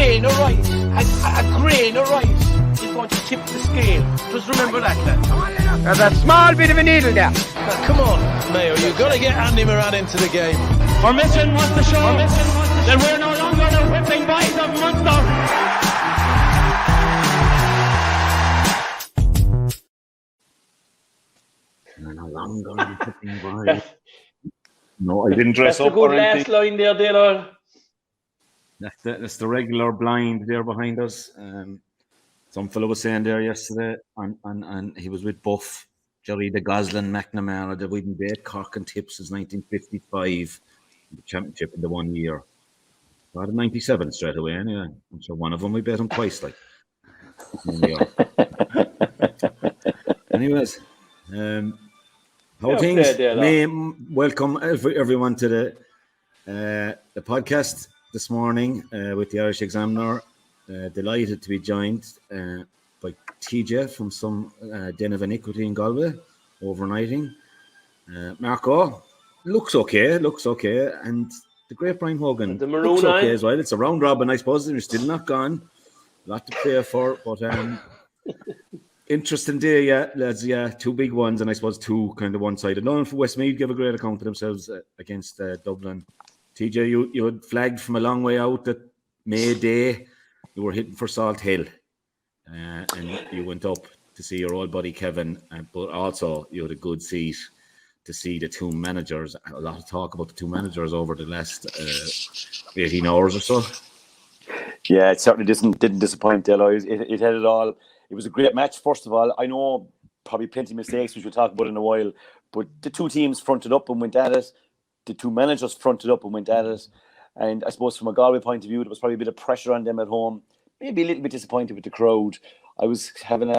grain of rice, a grain of rice is going to tip the scale. Just remember that, lad. There's a small bit of a needle there. Come on, Mayo, you've got to get Andy Moran into the game. Our mission was to show that we're no longer the whipping boys of Munster. No longer the whipping boys. No, I didn't dress up. That's a good last line there, Dalo. That's the regular blind there behind us. Some fellow was saying there yesterday, and he was with Buff, Jerry the Goslin McNamara, that we'd been Cork and Tips since 1955, the championship in the 1 year. About 97 straight away, anyway. I'm sure one of them we bet him twice, like. Anyways, how things? Welcome everyone to the podcast this morning with the Irish Examiner. Delighted to be joined by TJ from some Den of Iniquity in Galway, overnighting. Marco looks okay, and the great Brian Hogan looks okay as well. It's a round robin, I suppose. They're still not gone. A lot to play for, but interesting day, yeah, lads. Yeah, two big ones, and I suppose two kind of one-sided. None for Westmeath give a great account of themselves against Dublin. TJ, you had flagged from a long way out that May Day you were hitting for Salt Hill, and you went up to see your old buddy Kevin, but also you had a good seat to see the two managers. A lot of talk about the two managers over the last 18 hours or so. Yeah, it certainly didn't disappoint, Dalo. It had it all. It was a great match, first of all. I know probably plenty of mistakes, which we'll talk about in a while, but the two teams fronted up and went at it. The two managers fronted up and went at it. And I suppose from a Galway point of view, there was probably a bit of pressure on them at home. Maybe a little bit disappointed with the crowd. I was having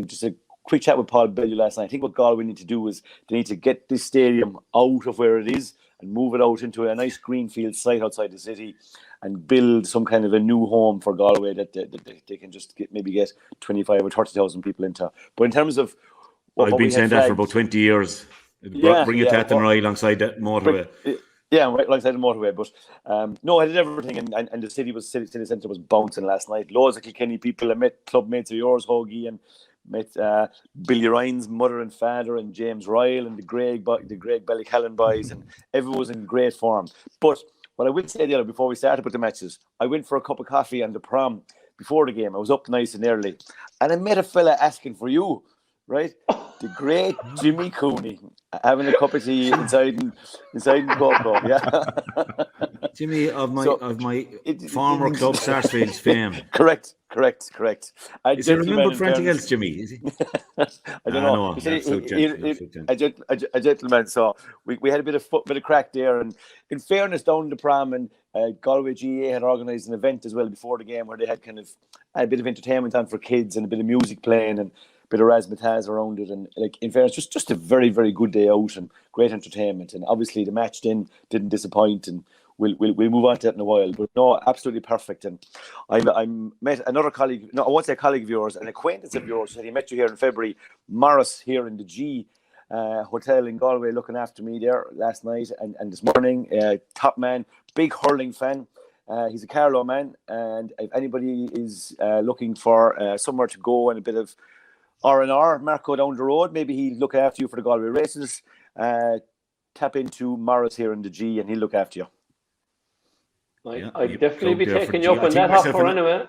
just a quick chat with Paul Bellew last night. I think what Galway need to do is they need to get this stadium out of where it is and move it out into a nice greenfield site outside the city and build some kind of a new home for Galway that they can just get 25 or 30,000 people into. But in terms of I've been saying that for about 20 years. Bring it to Athenry alongside that motorway. Right alongside the motorway. But no, I did everything, and the city centre was bouncing last night. Loads of Kilkenny people. I met club mates of yours, Hoagie, and met Billy Ryan's mother and father, and James Ryle, and the Greg Ballycallan boys, and everyone was in great form. But what I will say the other before we started with the matches, I went for a cup of coffee on the prom before the game. I was up nice and early, and I met a fella asking for you, right? The great Jimmy Cooney having a cup of tea inside Cork, yeah. Jimmy of my former club Sarsfield's fame. Correct. Is he remembered for anything else, Jimmy? Is he? I don't know. A gentleman. So we had a bit of crack there, and in fairness, down the pram, and Galway GA had organised an event as well before the game where they had kind of a bit of entertainment on for kids and a bit of music playing and bit of razzmatazz around it, and like in fairness, just a very, very good day out and great entertainment. And obviously the match didn't disappoint, and we'll move on to that in a while. But no, absolutely perfect. And I met another colleague, no, I won't say a colleague of yours, an acquaintance of yours, said he met you here in February, Morris here in the G Hotel in Galway, looking after me there last night and this morning. Top man, big hurling fan. He's a Carlow man, and if anybody is looking for somewhere to go and a bit of R&R, Marco down the road, maybe he'll look after you for the Galway races. Tap into Morris here in the G and he'll look after you. I'd definitely be taking you up on that offer anyway.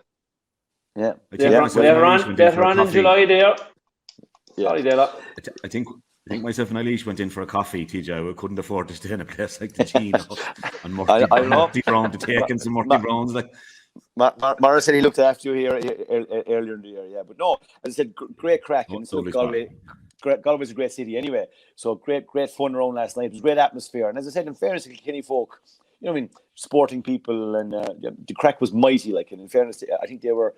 Yeah. Later on in July there. Yeah. Sorry, Dalo. I think myself and Eilish went in for a coffee, TJ. We couldn't afford to stay in a place like the G and Murty Brown to take in some Murty Browns. Like Morris said he looked after you here earlier in the year, yeah. But no, as I said, great crack. And so Galway's a great city anyway. So great fun around last night. It was a great atmosphere. And as I said, in fairness to Kilkenny folk, you know what I mean, sporting people, and the crack was mighty. Like, and in fairness, I think they were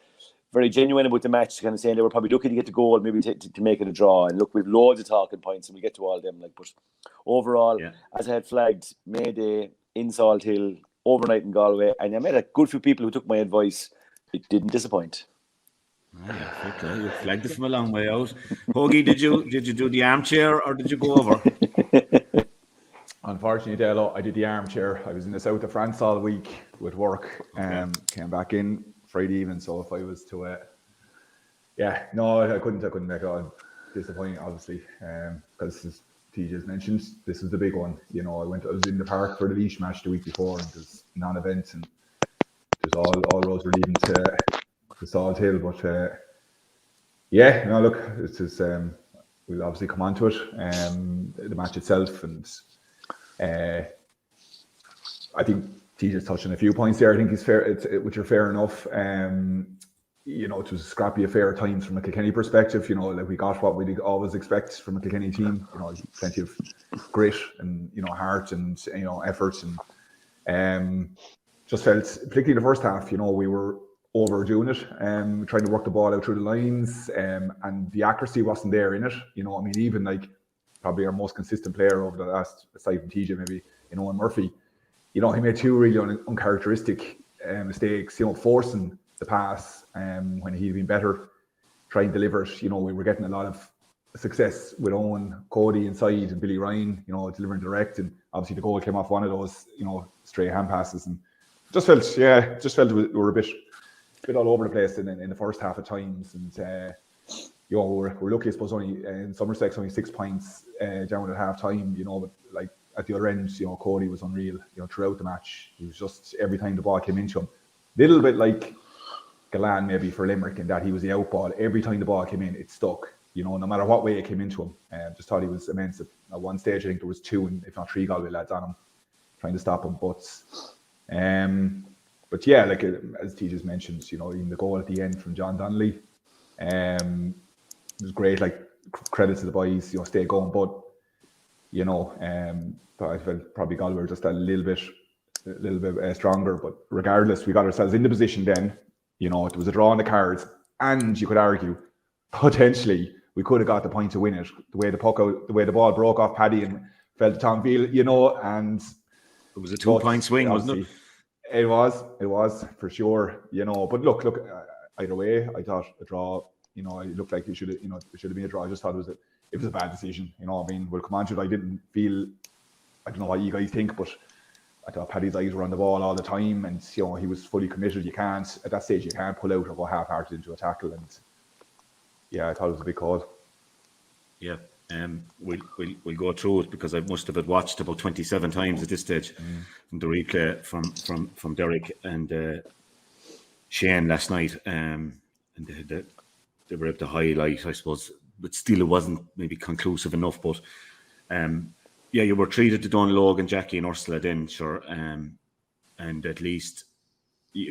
very genuine about the match, kind of saying they were probably lucky to get the goal, maybe to make it a draw. And look, we've loads of talking points, and we get to all of them. Like, but overall, as I had flagged, May Day in Salt Hill, overnight in Galway, and I met a good few people who took my advice. It didn't disappoint. Okay, you flagged it from a long way out. Hoagie, did you do the armchair or did you go over? Unfortunately, Dalo, I did the armchair. I was in the south of France all week with work. Came back in Friday evening. So if I was to, I couldn't make it. I'm disappointing, obviously, because as TJ's mentioned, this was the big one. You know, I was in the park for the Laois match the week before, and there's non-event, and there's all roads were leading to Salt Hill. But look, it's just we'll obviously come on to it. The match itself, and I think TJ's touching a few points there. I think he's fair, which are fair enough. You know, it was a scrappy affair at times from a Kilkenny perspective. You know, like we got what we always expect from a Kilkenny team. You know, plenty of grit and, you know, heart and, you know, effort, and just felt, particularly in the first half, you know, we were overdoing it, trying to work the ball out through the lines, and the accuracy wasn't there in it. You know, I mean, even like probably our most consistent player over the last, aside from TJ, maybe, you know, and Murphy, you know, he made two really uncharacteristic mistakes, you know, forcing the pass when he'd been better, trying to deliver it. You know, we were getting a lot of success with Owen, Cody inside, and Billy Ryan, you know, delivering direct, and obviously the goal came off one of those, you know, stray hand passes, and just felt we were a bit all over the place in the first half at times, and you know, we're lucky, I suppose, only in some respects only 6 points down at half time, you know, but like at the other end, you know, Cody was unreal, you know, throughout the match. He was just, every time the ball came into him, little bit like Galan maybe for Limerick, in that he was the out ball. Every time the ball came in, it stuck, you know, no matter what way it came into him. Just thought he was immense. At one stage, I think there was 2, and if not 3 Galway lads on him trying to stop him. But yeah, like as TJ's mentioned, you know, even the goal at the end from John Donnelly, it was great. Like, credit to the boys, you know, stay going. But you know, but I felt probably Galway were just a little bit stronger. But regardless, we got ourselves in the position then. You know, it was a draw on the cards, and you could argue potentially we could have got the point to win it. The way the ball broke off Paddy and fell to Tom Veal, you know, and it was a 2-point swing, wasn't it? It was for sure, you know. But look, either way, I thought a draw, you know, it looked like it should have been a draw. I just thought it was a bad decision, you know. I mean, we'll come on to it. I didn't feel, I don't know what you guys think, but I thought Paddy's eyes were on the ball all the time, and you know, he was fully committed. At that stage, you can't pull out or go half-hearted into a tackle, and yeah, I thought it was a big call. Yeah, we'll go through it because I must have watched about 27 times at this stage from the replay from Derek and Shane last night, and they were able to highlight, I suppose, but still it wasn't maybe conclusive enough. But yeah, you were treated to Don Logan, Jackie, and Ursula then, sure, and at least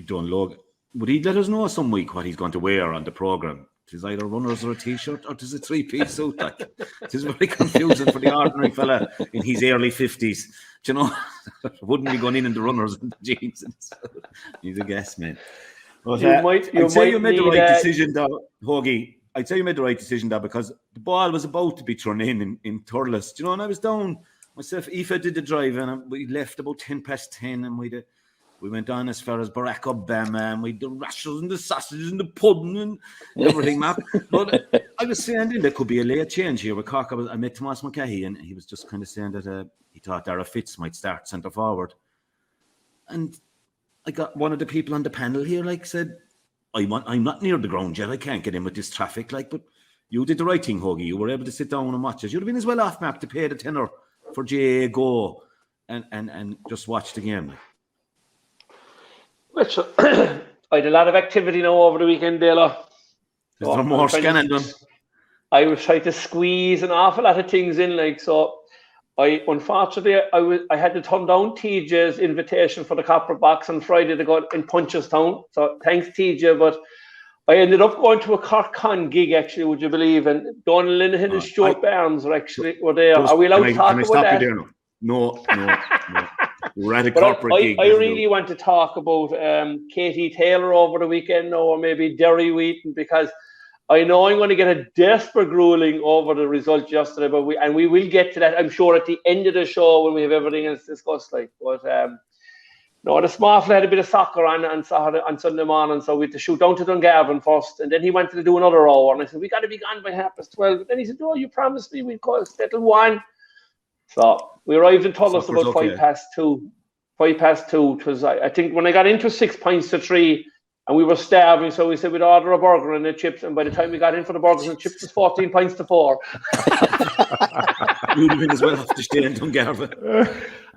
Don Logan, would he let us know some week what he's going to wear on the programme? It is either runners or a t-shirt, or it is a 3-piece suit. Like, it is very confusing for the ordinary fella in his early 50s. Do you know, wouldn't be going in the runners and the jeans. He's a guess, man. But I'd say you made the right decision, though, Hoagie. I'd say you made the right decision, though, because the ball was about to be thrown in Thurles. Do you know, and I was down myself. Aoife did the drive, and we left about 10:10, and we went on as far as Barack Obama, and we had the rashers and the sausages and the pudding and everything, Mark. But I was saying then there could be a late change here with Cork. I met Tomas McCahey, and he was just kind of saying that he thought Dara Fitz might start centre forward. And I got one of the people on the panel here, like, said, I'm not near the ground yet. I can't get in with this traffic, like, but you did the right thing, Hoagie. You were able to sit down and watch it. You'd have been as well off, Mark, to pay the tenner for GA Go and just watch the game. Which I had a lot of activity now over the weekend, Dalo. Is there more scanning done? I was trying to squeeze an awful lot of things in, like, so. Unfortunately, I had to turn down TJ's invitation for the Copper Box on Friday to go in Punchestown. So thanks, TJ, but I ended up going to a Cork Con gig, actually, would you believe? And Donald Linehan and Stuart Barnes were there. Are we allowed to talk about that? No. We're at a corporate gig. I really want to talk about Katie Taylor over the weekend now, or maybe Derry Wheaton, because I know I'm going to get a desperate grueling over the result yesterday, but we will get to that, I'm sure, at the end of the show when we have everything else discussed. Like, but no, the small fella had a bit of soccer on Sunday morning, so we had to shoot down to Dungarvan first, and then he wanted to do another hour, and I said we got to be gone by 12:30. But then he said, "No, you promised me we'd settle one." So we arrived in Thurles Supper's about okay. 2:05. 2:05. It was, I think, when I got into 6 pints to 3, and we were starving, so we said we'd order a burger and the chips. And by the time we got in for the burgers and chips, it was 14 pints to 4. You'd have been as well off to stay in Dungarvan.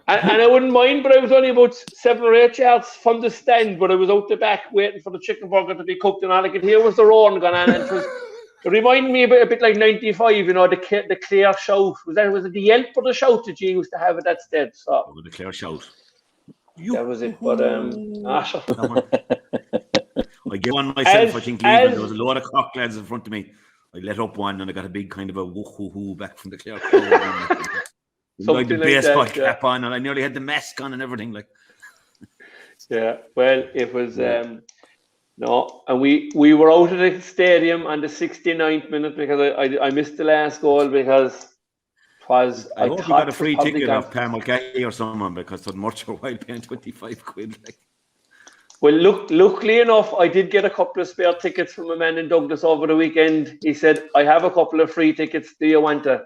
And I wouldn't mind, but I was only about 7 or 8 yards from the stand, but I was out the back waiting for the chicken burger to be cooked, and all I could hear was the roaring going on. And it reminded me a bit like 95, you know, the Clare shout. Was it the yelp or the shout that you used to have at that stage? So The Clare shout. that was it. But I gave one myself, I think, leaving. There was a load of Cork lads in front of me. I let up one and I got a big kind of a woo-hoo-hoo back from the Clare crowd. Like the baseball cap on, and I nearly had the mask on and everything. Like, yeah, well, it was no, and we were out of the stadium on the 69th minute because I missed the last goal because it was. I hope you got a free ticket off Pam Mulcahy or someone, because it's much of a while paying 25 quid. Like. Well, luckily enough, I did get a couple of spare tickets from a man in Douglas over the weekend. He said, "I have a couple of free tickets. Do you want it?"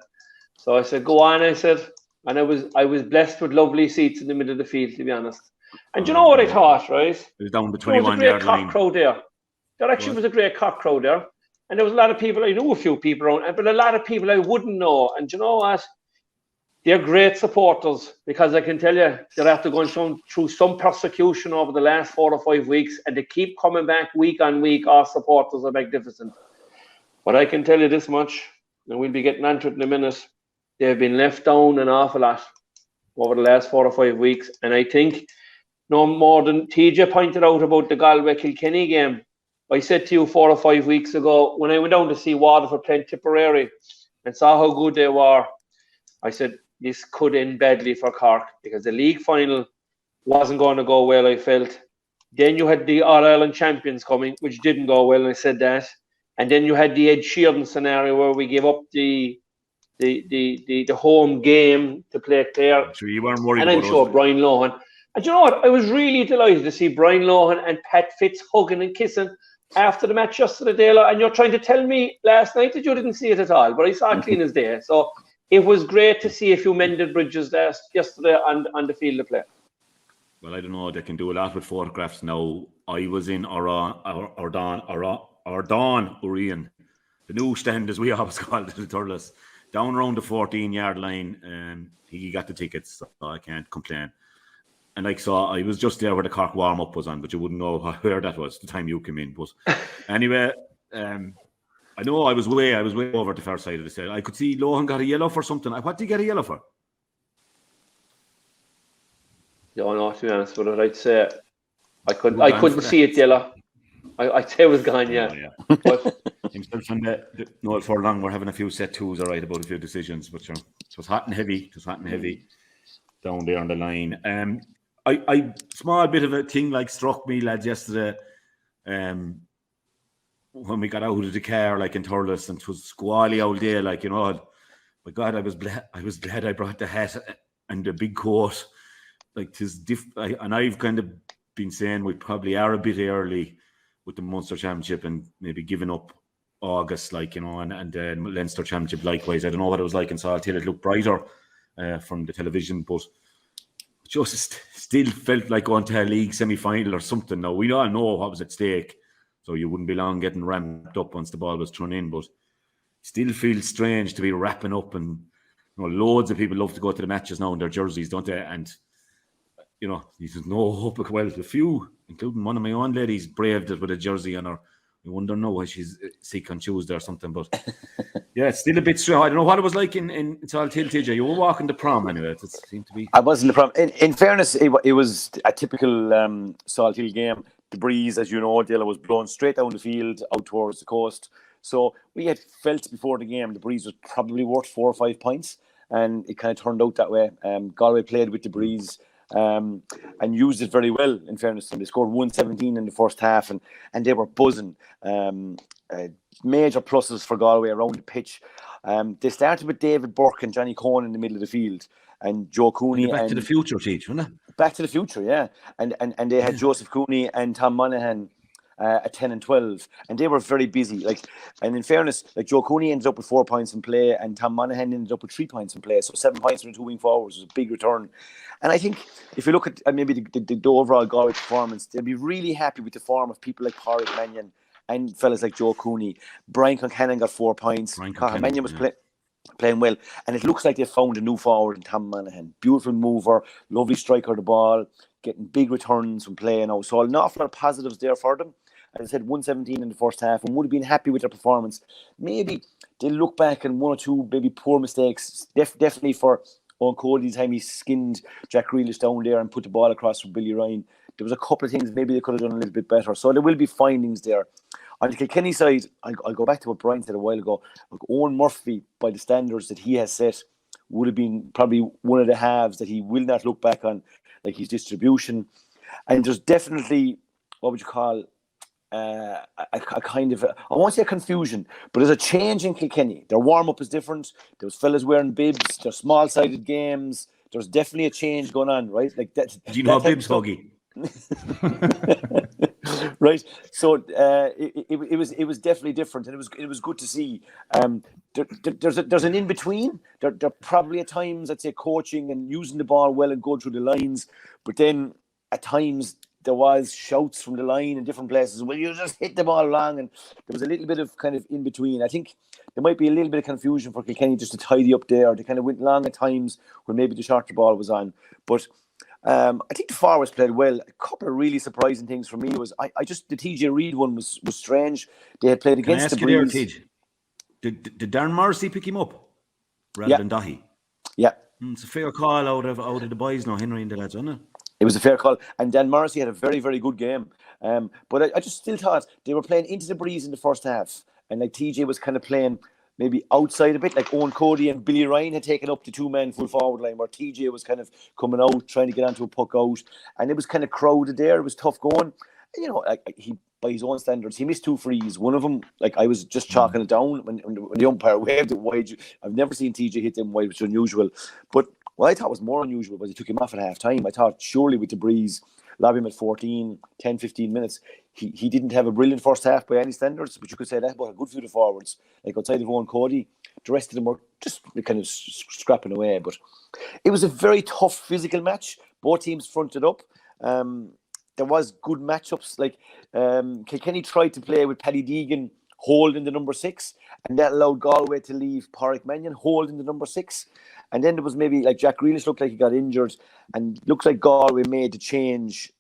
So I said, "Go on." I said, and I was blessed with lovely seats in the middle of the field, to be honest. And you know what I thought, right? It was down the There was a 21-yard great line. Cork crowd there. There actually was a great Cork crowd there. And there was a lot of people, I knew a few people around, but a lot of people I wouldn't know. And you know what? They're great supporters, because I can tell you, they're after going through some persecution over the last 4 or 5 weeks, and they keep coming back week on week. Our supporters are magnificent. But I can tell you this much, and we'll be getting onto it in a minute, they've been left down an awful lot over the last 4 or 5 weeks. And I think no more than TJ pointed out about the Galway-Kilkenny game. I said to you 4 or 5 weeks ago, when I went down to see Waterford playing Tipperary and saw how good they were, I said, this could end badly for Cork, because the league final wasn't going to go well, I felt. Then you had the All-Ireland champions coming, which didn't go well, and I said that. And then you had the Ed Sheeran scenario where we gave up the home game to play Clare. So you weren't worried and about I'm sure us. Brian Lohan. And you know what? I was really delighted to see Brian Lohan and Pat Fitz hugging and kissing after the match yesterday, Dalo. And you're trying to tell me last night that you didn't see it at all, but I saw it clean as day. So it was great to see a few mended bridges yesterday on the field of play. Well, I don't know. They can do a lot with photographs now. I was in Ardán, Orion, the new stand, as we always call it, the Thurles, down around the 14-yard line. He got the tickets, so I can't complain. And I was just there where the Cork warm-up was on, but you wouldn't know where that was the time you came in. But anyway, I know I was way over the far side of the side. I could see Lohan got a yellow for something. What did he get a yellow for? Don't know, to be honest with it. I'd say I couldn't see it yellow. I'd say it was gone, yeah. Oh, yeah. But himself and Noel Furlong were having a few set twos, all right, about a few decisions, but it was hot and heavy. Down there on the line. I small bit of a thing like struck me, lads, yesterday. When we got out of the car, like in Thurles, and it was squally all day, like, you know, my God, I was glad I brought the hat and the big coat. Like, and I've kind of been saying we probably are a bit early with the Munster Championship and maybe giving up August, like, you know, and then Leinster Championship likewise. I don't know what it was like in Salthill. It looked brighter from the television, but just still felt like going to a league semi-final or something. Now, we all know what was at stake, so you wouldn't be long getting ramped up once the ball was thrown in, but still feels strange to be wrapping up. And, you know, loads of people love to go to the matches now in their jerseys, don't they? And, you know, there's no hope. Well, a few, including one of my own ladies, braved it with a jersey on her. I wonder now why she's sick on Tuesday or something. But yeah, it's still a bit strange. I don't know what it was like in Salthill, TJ. You were walking the prom anyway. It seemed to be. I wasn't the prom. In fairness, it was a typical Salthill game. The breeze, as you know, Dalo, was blowing straight down the field out towards the coast. So we had felt before the game the breeze was probably worth 4 or 5 points, and it kind of turned out that way. Galway played with the breeze. And used it very well, in fairness. And they scored 117 in the first half, and they were buzzing. Major pluses for Galway around the pitch. They started with David Burke and Johnny Cohen in the middle of the field, and Joe Cooney. Back to the future, Teach, wasn't it? Back to the future, yeah. And they had Joseph Cooney and Tom Monaghan at 10 and 12, and they were very busy. And in fairness, Joe Cooney ended up with 4 points in play, and Tom Monaghan ended up with 3 points in play. So 7 points from the 2 wing forwards was a big return. And I think if you look at maybe the overall Galway performance, they'll be really happy with the form of people like Pádraig Mannion and fellas like Joe Cooney. Brian Concannon got 4 points. Mannion was playing well, and it looks like they found a new forward in Tom Monaghan. Beautiful mover, lovely striker of the ball, getting big returns from play now. So an awful lot of positives there for them. As I said, 117 in the first half, and would have been happy with their performance. Maybe they'll look back and 1 or 2 maybe poor mistakes. Definitely for Owen Cody's time, he skinned Jack Grealish down there and put the ball across for Billy Ryan. There was a couple of things maybe they could have done a little bit better. So there will be findings there. On the Kilkenny side, I'll go back to what Brian said a while ago. Look, Owen Murphy, by the standards that he has set, would have been probably one of the halves that he will not look back on, like his distribution. And there's definitely, what would you call, a kind of, I won't say a confusion, but there's a change in Kilkenny. Their warm-up is different. There's fellas wearing bibs. There's small-sided games. There's definitely a change going on, right? Like that. Do you know bibs, Huggy? Right, so it was definitely different, and it was good to see. There's an in between. There probably at times, I'd say, coaching and using the ball well and going through the lines, but then at times there was shouts from the line in different places. Well, you just hit the ball long, and there was a little bit of kind of in between. I think there might be a little bit of confusion for Kilkenny just to tidy up there. They kind of went long at times when maybe the shorter ball was on, but. I think the forwards played well. A couple of really surprising things for me was I just the TJ Reid one was strange. They had played against the Breeze. Did Darren Morrissey pick him up rather than Dahi? Yeah, it's a fair call out of the boys now, Henry and the lads, isn't it? It was a fair call, and Dan Morrissey had a very, very good game. But I just still thought they were playing into the breeze in the first half, and like TJ was kind of playing maybe outside a bit, like Owen Cody and Billy Ryan had taken up the 2-man full forward line, where TJ was kind of coming out, trying to get onto a puck out, and it was kind of crowded there. It was tough going. And, you know, he, by his own standards, he missed 2 frees. One of them, like I was just chalking it down when the umpire waved it wide. I've never seen TJ hit them wide, which is unusual. But what I thought was more unusual was he took him off at half time. I thought surely with the breeze, lob him at 10, 15 minutes. He didn't have a brilliant first half by any standards, but you could say that about a good few of the forwards. Like outside of Owen Cody, the rest of them were just kind of scrapping away. But it was a very tough physical match. Both teams fronted up. There was good matchups. Like Kilkenny tried to play with Paddy Deegan holding the number 6, and that allowed Galway to leave Pádraig Mannion holding the number 6. And then there was maybe like Jack Grealish looked like he got injured, and looks like Galway made the change.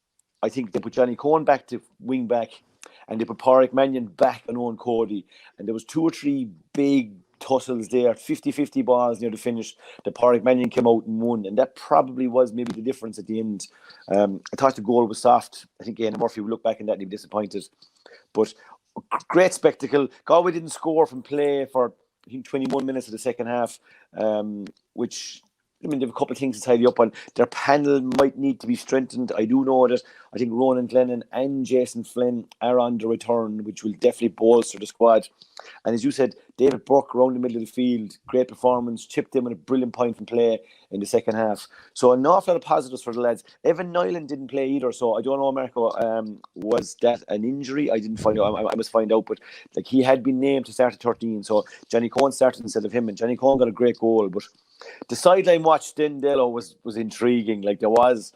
I think they put Johnny Cohen back to wing back, and they put Pádraig Mannion back on Owen Cody. And there was 2 or 3 big tussles there, 50-50 balls near the finish. The Pádraig Mannion came out and won, and that probably was maybe the difference at the end. I thought the goal was soft. I think Ian Murphy would look back on that and he'd be disappointed. But great spectacle. Galway didn't score from play for I think 21 minutes of the second half, which, I mean, they have a couple of things to tidy up on. Their panel might need to be strengthened. I do know that I think Ronan Glennon and Jason Flynn are on the return, which will definitely bolster the squad. And as you said, David Burke around the middle of the field, great performance, chipped in with a brilliant point from play in the second half. So an awful lot of positives for the lads. Evan Nyland didn't play either, so I don't know, Marco, was that an injury? I didn't find out. I must find out, but like he had been named to start at 13, so Johnny Cohen started instead of him, and Johnny Cohen got a great goal. But the sideline watch then, Dalo, was intriguing. Like there was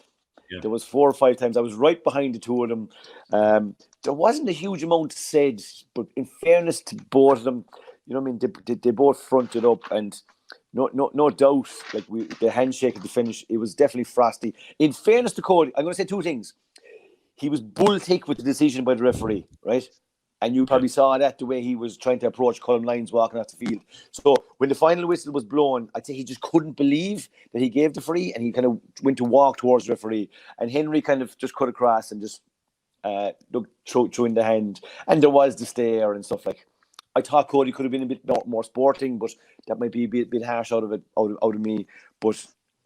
4 or 5 times I was right behind the two of them. There wasn't a huge amount said, but in fairness to both of them, you know what I mean, they both fronted up, and no doubt, like the handshake at the finish, it was definitely frosty. In fairness to Cody, I'm going to say 2 things. He was bull thick with the decision by the referee, right? And you probably saw that the way he was trying to approach Colm Lyons walking off the field. So when the final whistle was blown, I'd say he just couldn't believe that he gave the free, and he kind of went to walk towards the referee. And Henry kind of just cut across and just threw in the hand. And there was the stare and stuff like. I thought Cody could have been a bit more sporting, but that might be a bit harsh out of me. But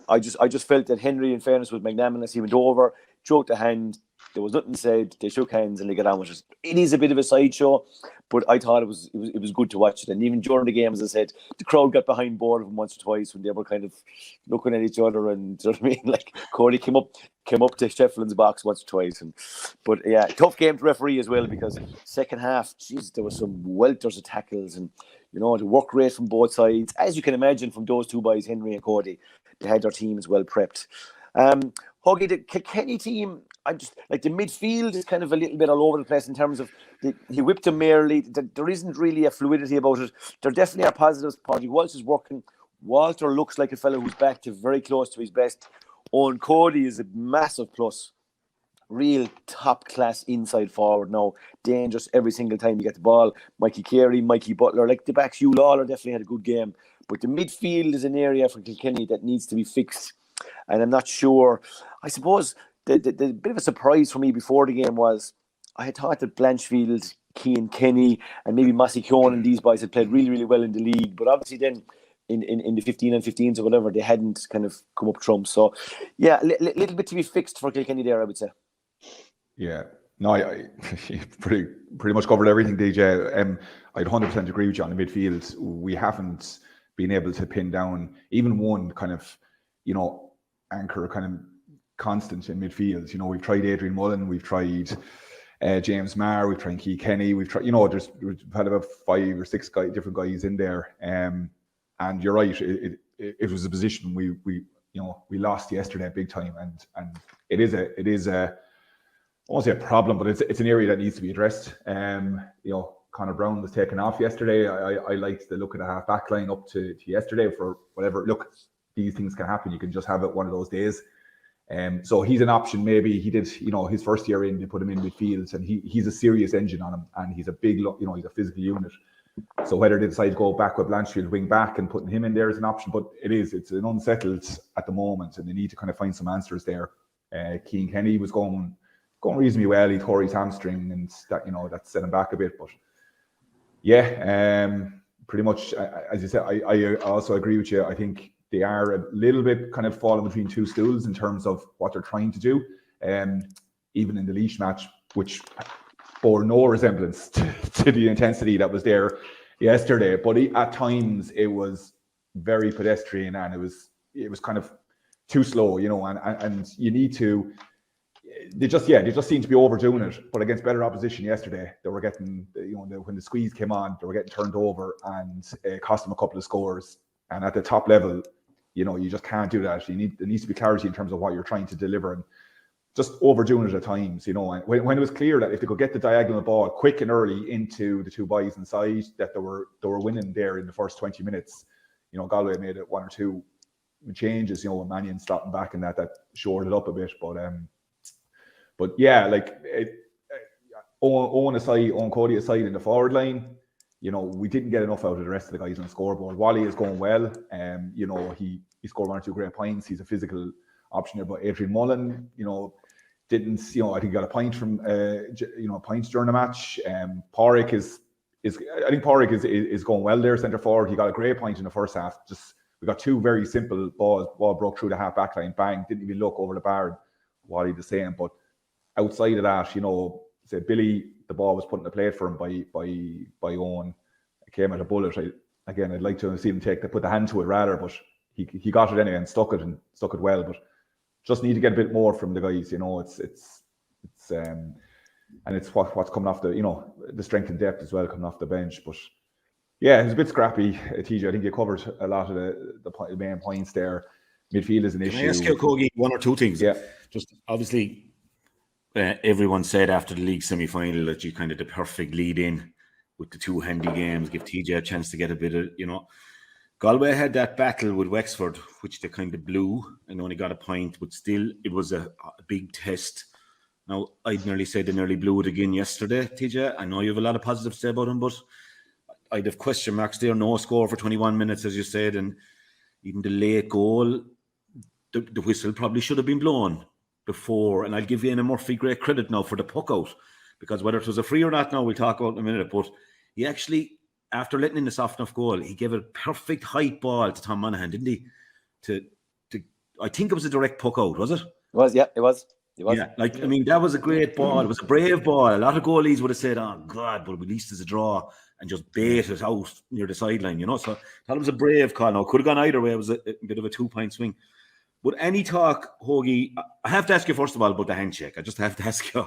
I just felt that Henry, in fairness, was magnanimous. He went over, choked the hand. There was nothing said. They shook hands and they got on with it. It is a bit of a sideshow, but I thought it was good to watch it. And even during the game, as I said, the crowd got behind board of them once or twice when they were kind of looking at each other, and you know what I mean? Like Cody came up came up to Shefflin's box once or twice. But yeah, tough game to referee as well, because second half, geez, there were some welters of tackles, and the work rate from both sides. As you can imagine from those two boys, Henry and Cody, they had their teams well prepped. Huggy, the Kilkenny team, I'm just like, the midfield is kind of a little bit all over the place in terms of he whipped them merely. There isn't really a fluidity about it. There definitely are positives. Patrick Walsh is working. Walter looks like a fellow who's back to very close to his best. Owen Cody is a massive plus. Real top class inside forward now. Dangerous every single time you get the ball. Mikey Carey, Mikey Butler, like the backs, Hugh Lawler definitely had a good game. But the midfield is an area for Kilkenny that needs to be fixed. And I'm not sure. I suppose the bit of a surprise for me before the game was I had thought that Blanchfield, Cian Kenny, and maybe Massey Keown and these boys had played really, really well in the league. But obviously then in the 15 and 15s or whatever, they hadn't kind of come up trumps. So, yeah, a little bit to be fixed for Kilkenny there, I would say. Yeah. No, I pretty much covered everything, DJ. I'd 100% agree with you on the midfield. We haven't been able to pin down even one kind of, anchor kind of constant in midfield. We've tried Adrian Mullen, we've tried James Marr, we've tried Cian Kenny, we've tried, we've had about 5 or 6 different guys in there. And you're right, it was a position we lost yesterday big time, and it is a I won't say a problem, but it's an area that needs to be addressed. Connor Brown was taken off yesterday. I liked the look of the half back line up to yesterday for whatever. Look, these things can happen. You can just have it one of those days. So he's an option. Maybe he did, his first year in, they put him in midfield, and he's a serious engine on him, and he's a big, he's a physical unit. So whether they decide to go back with Blanchfield wing back and putting him in there is an option, but it's an unsettled at the moment, and they need to kind of find some answers there. Cian Kenny was going reasonably well. He tore his hamstring, and that set him back a bit. But yeah, pretty much as you said, I also agree with you. I think they are a little bit kind of falling between two stools in terms of what they're trying to do. Even in the Laois match, which bore no resemblance to the intensity that was there yesterday, but at times it was very pedestrian, and it was kind of too slow, and you need to. They just seem to be overdoing it. But against better opposition yesterday, they were getting, when the squeeze came on, they were getting turned over, and it cost them a couple of scores. And at the top level, you just can't do that. There needs to be clarity in terms of what you're trying to deliver, and just overdoing it at times. And when it was clear that if they could get the diagonal ball quick and early into the two boys inside, that they were winning there in the first 20 minutes. Galway made it 1 or 2 changes. When Mannion stopped back, and that shored it up a bit, But yeah, like Owen Cody aside in the forward line, we didn't get enough out of the rest of the guys on the scoreboard. Wally is going well. He scored 1 or 2 great points. He's a physical option there. But Adrian Mullen, didn't. I think he got a point from points during the match. Porrick is going well there, centre forward. He got a great point in the first half. We got 2 very simple balls. Ball broke through the half back line, bang, didn't even look over the bar. Wally the same, but outside of that, say Billy, the ball was put in the plate for him by Owen. It came at a bullet. I'd like to see him put the hand to it rather, but he got it anyway and stuck it well. But just need to get a bit more from the guys. It's what's coming off the strength and depth as well coming off the bench. But yeah, it was a bit scrappy, TJ. I think you covered a lot of the main points there. Midfield is an issue. Can I ask you, Kogi, 1 or 2 things? Yeah. Just obviously. Everyone said after the league semi-final that you kind of the perfect lead in with the 2 handy games, give TJ a chance to get a bit of, Galway had that battle with Wexford, which they kind of blew and only got a point, but still it was a big test. Now, I'd nearly said they nearly blew it again yesterday, TJ. I know you have a lot of positives to say about them, but I'd have question marks there. No score for 21 minutes, as you said, and even the late goal, the whistle probably should have been blown before, and I'll give Ian Murphy great credit now for the puck out, because whether it was a free or not now we'll talk about in a minute, but he actually, after letting in the soft enough goal, he gave a perfect height ball to Tom Monaghan, didn't he? To I think it was a direct puck out, was it? It was, yeah, it was. Yeah, that was a great ball. It was a brave ball. A lot of goalies would have said, oh God, but at least it's a draw, and just bait it out near the sideline, so that was a brave call. Now, could have gone either way. It was a bit of a 2-point swing. Would any talk, Hoagie? I have to ask you first of all about the handshake. I just have to ask you.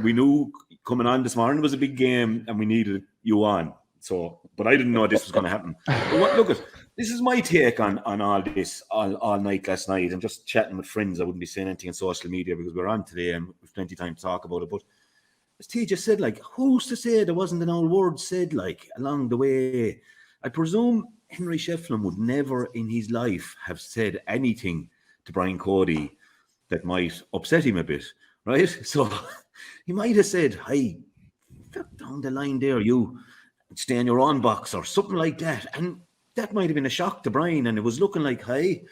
We knew coming on this morning was a big game, and we needed you on. So, but I didn't know this was going to happen. But this is my take on all this all night last night, and just chatting with friends. I wouldn't be saying anything on social media because we're on today and we've plenty of time to talk about it. But as TJ said, like, who's to say there wasn't an old word said, like, along the way? I presume Henry Shefflin would never in his life have said anything to Brian Cody that might upset him a bit, right? So he might have said, hey, down the line there, you stay in your own box or something like that. And that might have been a shock to Brian, and it was looking like, hey,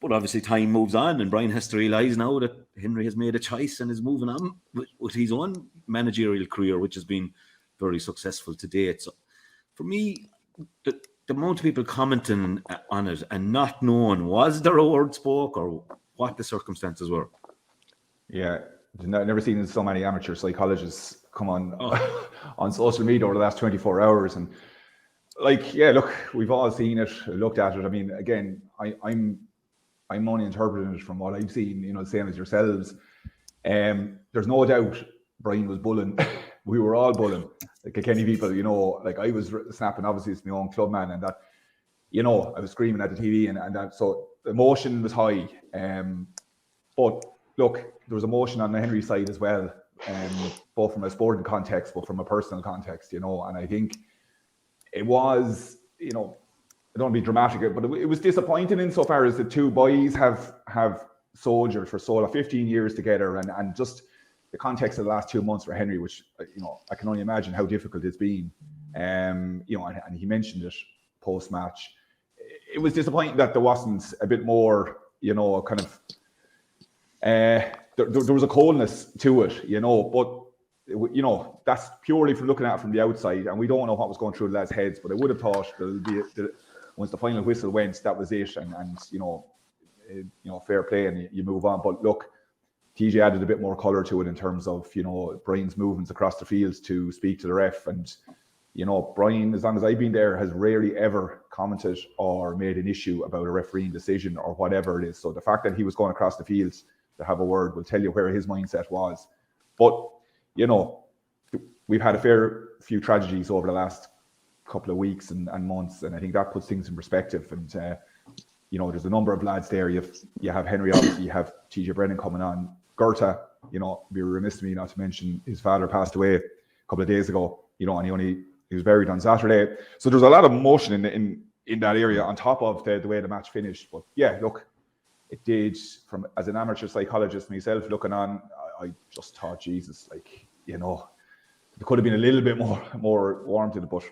but obviously time moves on, and Brian has to realise now that Henry has made a choice and is moving on with his own managerial career, which has been very successful to date. So for me, the amount of people commenting on it and not knowing was there a word spoke or what the circumstances were. Yeah, I've never seen so many amateur psychologists come on on social media over the last 24 hours. And like, yeah, look, we've all seen it, looked at it. I mean, again, I'm only interpreting it from what I've seen, you know, the same as yourselves. There's no doubt Brian was bullying. We were all bullying. Like Kilkenny people, you know, like I was snapping, obviously it's my own club man, and that, you know, I was screaming at the TV and that, so the emotion was high. But look, there was emotion on the Henry side as well, both from a sporting context, but from a personal context, you know, and I think it was, you know, I don't want to be dramatic, but it was disappointing insofar as the two boys have soldiered for 15 years together, and just the context of the last 2 months for Henry, which, you know, I can only imagine how difficult it's been. You know, and he mentioned it post-match. It was disappointing that there wasn't a bit more, you know, kind of, there was a coldness to it, you know, but, you know, that's purely from looking at it from the outside, and we don't know what was going through the lads' heads, but I would have thought once the final whistle went, that was it, and you know, fair play, and you move on. But look, TJ added a bit more colour to it in terms of, you know, Brian's movements across the field to speak to the ref. And, you know, Brian, as long as I've been there, has rarely ever commented or made an issue about a refereeing decision or whatever it is. So the fact that he was going across the field to have a word will tell you where his mindset was. But, you know, we've had a fair few tragedies over the last couple of weeks and months, and I think that puts things in perspective. And, you know, there's a number of lads there. You have Henry, obviously, you have TJ Brennan coming on. Gerta, you know, be remiss of me not to mention his father passed away a couple of days ago, you know, and he was buried on Saturday. So there's a lot of emotion in that area on top of the way the match finished. But yeah, look, it did, from as an amateur psychologist myself looking on, I just thought, Jesus, like, you know, there could have been a little bit more warmth in it, but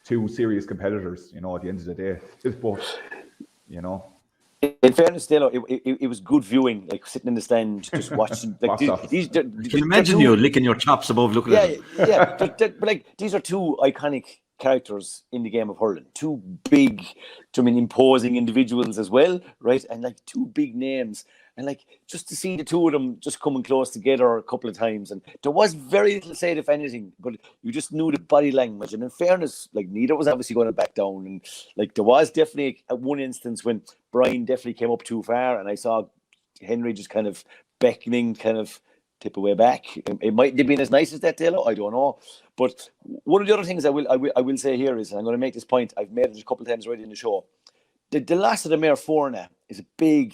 two serious competitors, you know, at the end of the day, both, you know. In fairness, Dalo, it was good viewing, like sitting in the stand, just watching. Like, I can imagine you licking your chops above looking at it. Yeah. But like, these are two iconic characters in the game of hurling. Two big, imposing individuals as well, right? And like two big names. And like, just to see the two of them just coming close together a couple of times. And there was very little said, if anything, but you just knew the body language. And in fairness, like, neither was obviously going to back down. And like, there was definitely at one instance when Brian definitely came up too far, and I saw Henry just kind of beckoning, kind of tip away back. It might have been as nice as that, Dalo, I don't know. But one of the other things I will say here is, and I'm going to make this point, I've made it a couple of times already in the show, the loss of the Mayor Forna is a big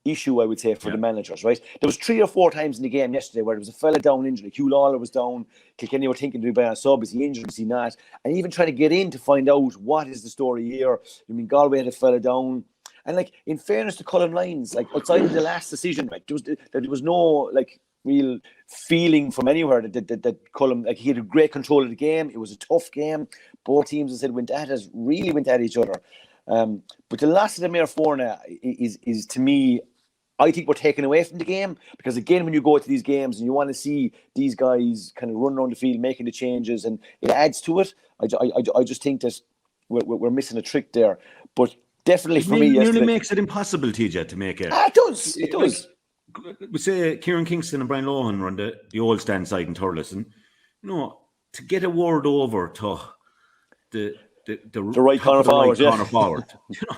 issue, I would say, for the managers, right? There was 3 or 4 times in the game yesterday where there was a fella down injured. Hugh Lawler was down. Kilkenny were thinking to be a sub. Is he injured? Is he not? And even trying to get in to find out what is the story here. I mean, Galway had a fella down. And like, in fairness to Colin Lyons, like outside of the last decision, right, there was no like real feeling from anywhere that Colin, like, he had a great control of the game. It was a tough game. Both teams, as I said, really went at each other. But the loss of the Mayor Forna is to me, I think we're taken away from the game, because again, when you go to these games and you want to see these guys kind of run around the field making the changes, and it adds to it. I just think that we're missing a trick there. But definitely for me, it nearly makes it impossible, TJ, to make it. It does. It does. We say Kieran Kingston and Brian Lohan run the old stand side in Thurles, and you know, to get a word over to the right corner forward, you know,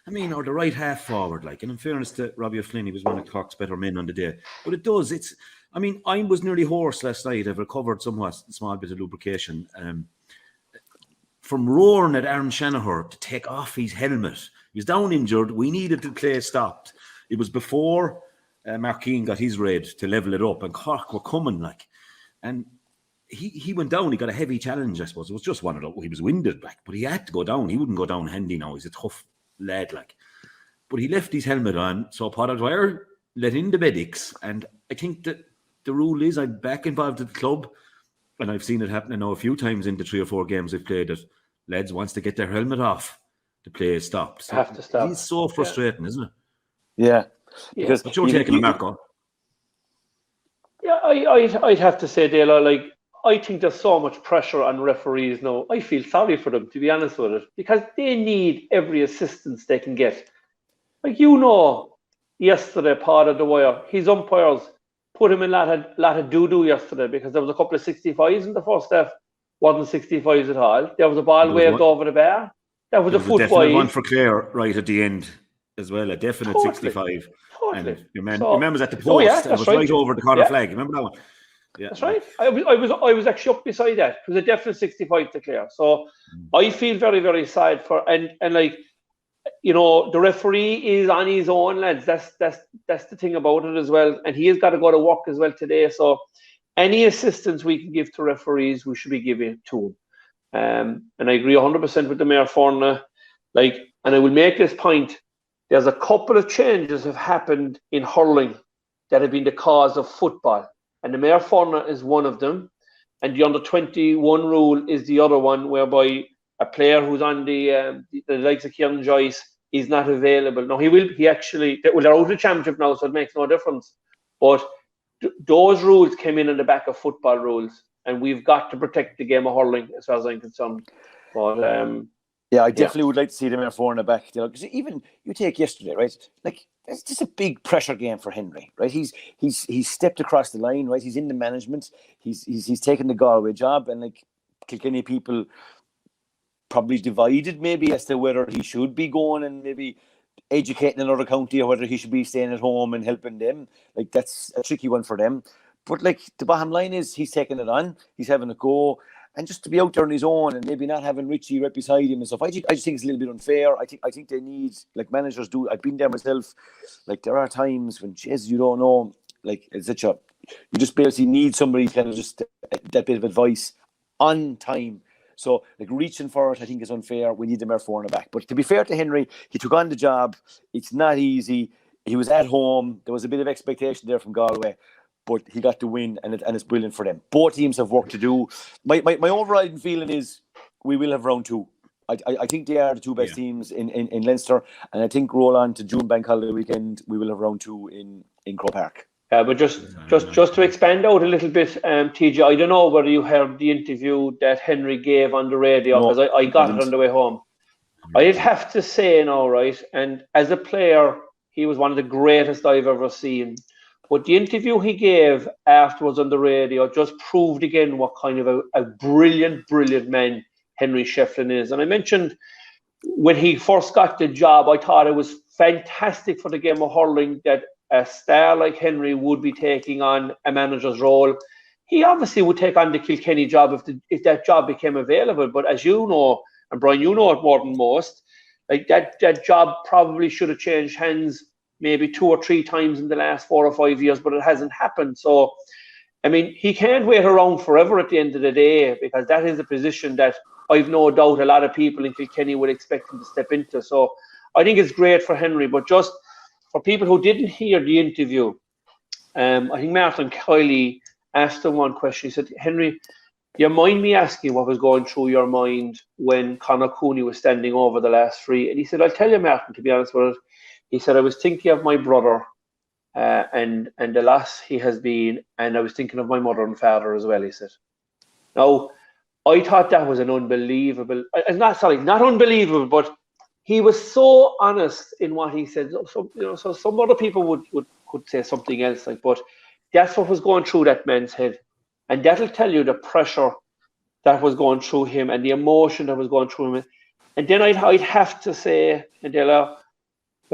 I mean, or the right half forward, like. And in fairness to Robbie O'Flynn, he was one of Cork's better men on the day. But it does. I mean, I was nearly hoarse last night. I've recovered somewhat, a small bit of lubrication. From roaring at Aaron Shanahan to take off his helmet. He was down injured. We needed the play stopped. It was before Mark Keane got his red to level it up, and Cork were coming, like. And he went down. He got a heavy challenge, I suppose. It was just one of those. He was winded, like, but he had to go down. He wouldn't go down handy now. He's a tough lad, like. But he left his helmet on, so Potter Dwyer let in the medics. And I think that the rule is, I'm back involved at the club, and I've seen it happening now a few times in the 3 or 4 games we've played, that lads wants to get their helmet off, the play is stopped. So have to stop. It's so frustrating, isn't it? Yeah. Because but you're taking a mark on. Yeah, I'd have to say, Dalo, like, I think there's so much pressure on referees now. I feel sorry for them, to be honest with it, because they need every assistance they can get. Like, yesterday, Potter Dwyer, his umpires put him in a lot of doo-doo yesterday because there was a couple of 65s in the first half. Wasn't 65s at all. There was a ball waved over the bar. That was a foot wide. One for Clare right at the end as well, a definite 65. Totally. And your man was at the post. It was right over the corner flag. Remember that one? Yeah. That's right. I was actually up beside that. It was a definite 65 to Clare. So I feel very, very sad for and like, the referee is on his own, lads. That's the thing about it as well. And he has got to go to work as well today. So any assistance we can give to referees, we should be giving to them. And I agree 100% with the Mayor Forna. Like, and I will make this point. There's a couple of changes have happened in hurling that have been the cause of football. And the Mayor Forna is one of them. And the under-21 rule is the other one, whereby a player who's on the likes of Kieran Joyce is not available. Now, they're out of the championship now, so it makes no difference. But those rules came in on the back of football rules. And we've got to protect the game of hurling, as far as I'm concerned. But I definitely would like to see them at 4 in the back. Because even you take yesterday, right? Like, it's just a big pressure game for Henry, right? He's stepped across the line, right? He's in the management. He's taken the Galway job, and like Kilkenny people probably divided maybe as to whether he should be going and maybe educating another county or whether he should be staying at home and helping them. Like, that's a tricky one for them. But like, the bottom line is he's taking it on. He's having a go. And just to be out there on his own and maybe not having Richie right beside him and stuff, I just think it's a little bit unfair. I think they need, like managers do. I've been there myself. Like, there are times when, you don't know, like, it's such a, you just basically need somebody kind of just that bit of advice on time. So, like, reaching for it, I think is unfair. We need the Mayor Forna back. But to be fair to Henry, he took on the job. It's not easy. He was at home. There was a bit of expectation there from Galway. But he got the win, and it's brilliant for them. Both teams have work to do. My overriding feeling is we will have round 2. I think they are the 2 best teams in Leinster, and I think roll on to June Bank Holiday weekend, we will have round 2 in Croke Park. But just to expand out a little bit, TJ, I don't know whether you heard the interview that Henry gave on the radio, because I got it on the way home. I'd have to say now, right, and as a player, he was one of the greatest I've ever seen. But the interview he gave afterwards on the radio just proved again what kind of a brilliant man Henry Shefflin is. And I mentioned when he first got the job, I thought it was fantastic for the game of hurling that a star like Henry would be taking on a manager's role. He obviously would take on the Kilkenny job if that job became available. But as you know, and Brian, you know it more than most, like that job probably should have changed hands maybe 2 or 3 times in the last 4 or 5 years, but it hasn't happened. So, I mean, he can't wait around forever at the end of the day, because that is a position that I've no doubt a lot of people in Kilkenny would expect him to step into. So I think it's great for Henry. But just for people who didn't hear the interview, I think Martin Kiley asked him one question. He said, Henry, do you mind me asking what was going through your mind when Conor Cooney was standing over the last 3? And he said, I'll tell you, Martin, to be honest with it. He said, I was thinking of my brother and the loss he has been, and I was thinking of my mother and father as well, he said. Now, I thought that was an unbelievable, not unbelievable, but he was so honest in what he said. So some other people could say something else, like, but that's what was going through that man's head. And that'll tell you the pressure that was going through him and the emotion that was going through him. And then I'd have to say, Adela,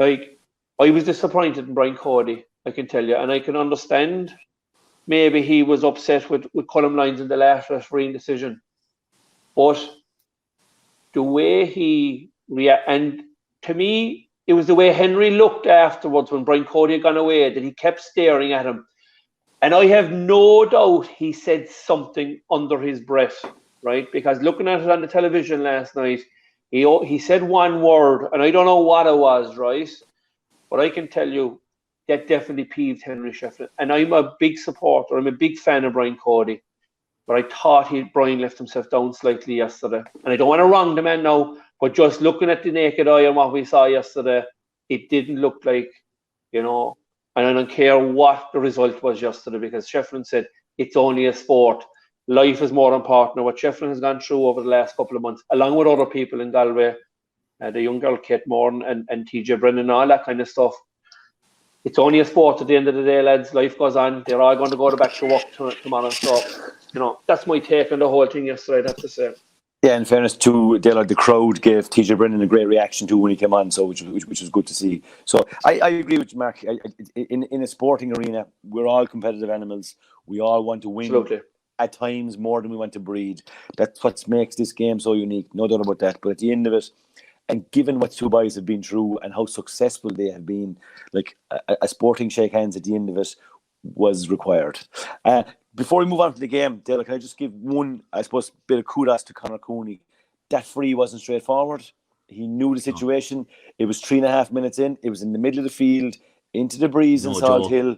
like, I was disappointed in Brian Cody, I can tell you, and I can understand maybe he was upset with Colm Lyons in the last refereeing decision. But the way he and to me, it was the way Henry looked afterwards when Brian Cody had gone away, that he kept staring at him. And I have no doubt he said something under his breath, right? Because looking at it on the television last night, he said one word, and I don't know what it was, right? But I can tell you, that definitely peeved Henry Shefflin. And I'm a big supporter, I'm a big fan of Brian Cody. But I thought Brian left himself down slightly yesterday. And I don't want to wrong the man now, but just looking at the naked eye and what we saw yesterday, it didn't look like, and I don't care what the result was yesterday, because Shefflin said it's only a sport. Life is more important. What Shefflin has gone through over the last couple of months, along with other people in Galway, the young girl Kate Moran and TJ Brennan and all that kind of stuff. It's only a sport at the end of the day, lads. Life goes on. They're all going to go back to work tomorrow. So, that's my take on the whole thing yesterday, I'd have to say. Yeah, in fairness to Dalo, the crowd gave TJ Brennan a great reaction too when he came on, so which was good to see. So I agree with you, Mark. In a sporting arena, we're all competitive animals. We all want to win. Absolutely. At times more than we want to breed. That's what makes this game so unique. No doubt about that. But at the end of it, and given what two boys have been through and how successful they have been, like a sporting shake hands at the end of it was required. Before we move on to the game, Dale, can I just give one, I suppose, bit of kudos to Conor Cooney. That free wasn't straightforward. He knew the situation. It was 3.5 minutes in. It was in the middle of the field, into the breeze in Salt Hill.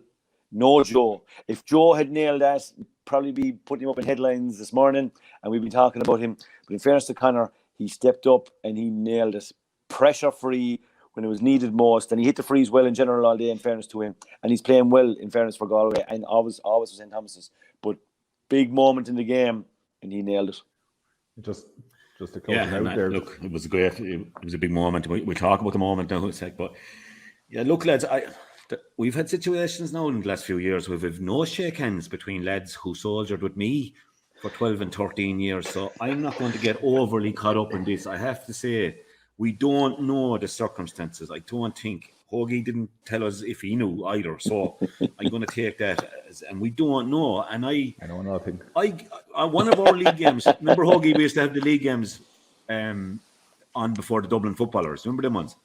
No Joe. If Joe had nailed that, we'd probably be putting him up in headlines this morning and we'd be talking about him. But in fairness to Conor, he stepped up and he nailed it. Pressure free when it was needed most. And he hit the frees well in general all day, in fairness to him. And he's playing well, in fairness, for Galway. And always for St. Thomas's. But big moment in the game and he nailed it. Just to close it out there. Look, it was great. It was a big moment. We'll talk about the moment now in a sec. But yeah, look, lads, we've had situations now in the last few years where we've no shake hands between lads who soldiered with me for 12 and 13 years. So I'm not going to get overly caught up in this. I have to say, we don't know the circumstances. I don't think Hogan didn't tell us if he knew either. So I'm going to take that and we don't know. And I know nothing. One of our league games, remember Hogan, we used to have the league games on before the Dublin footballers. Remember them ones?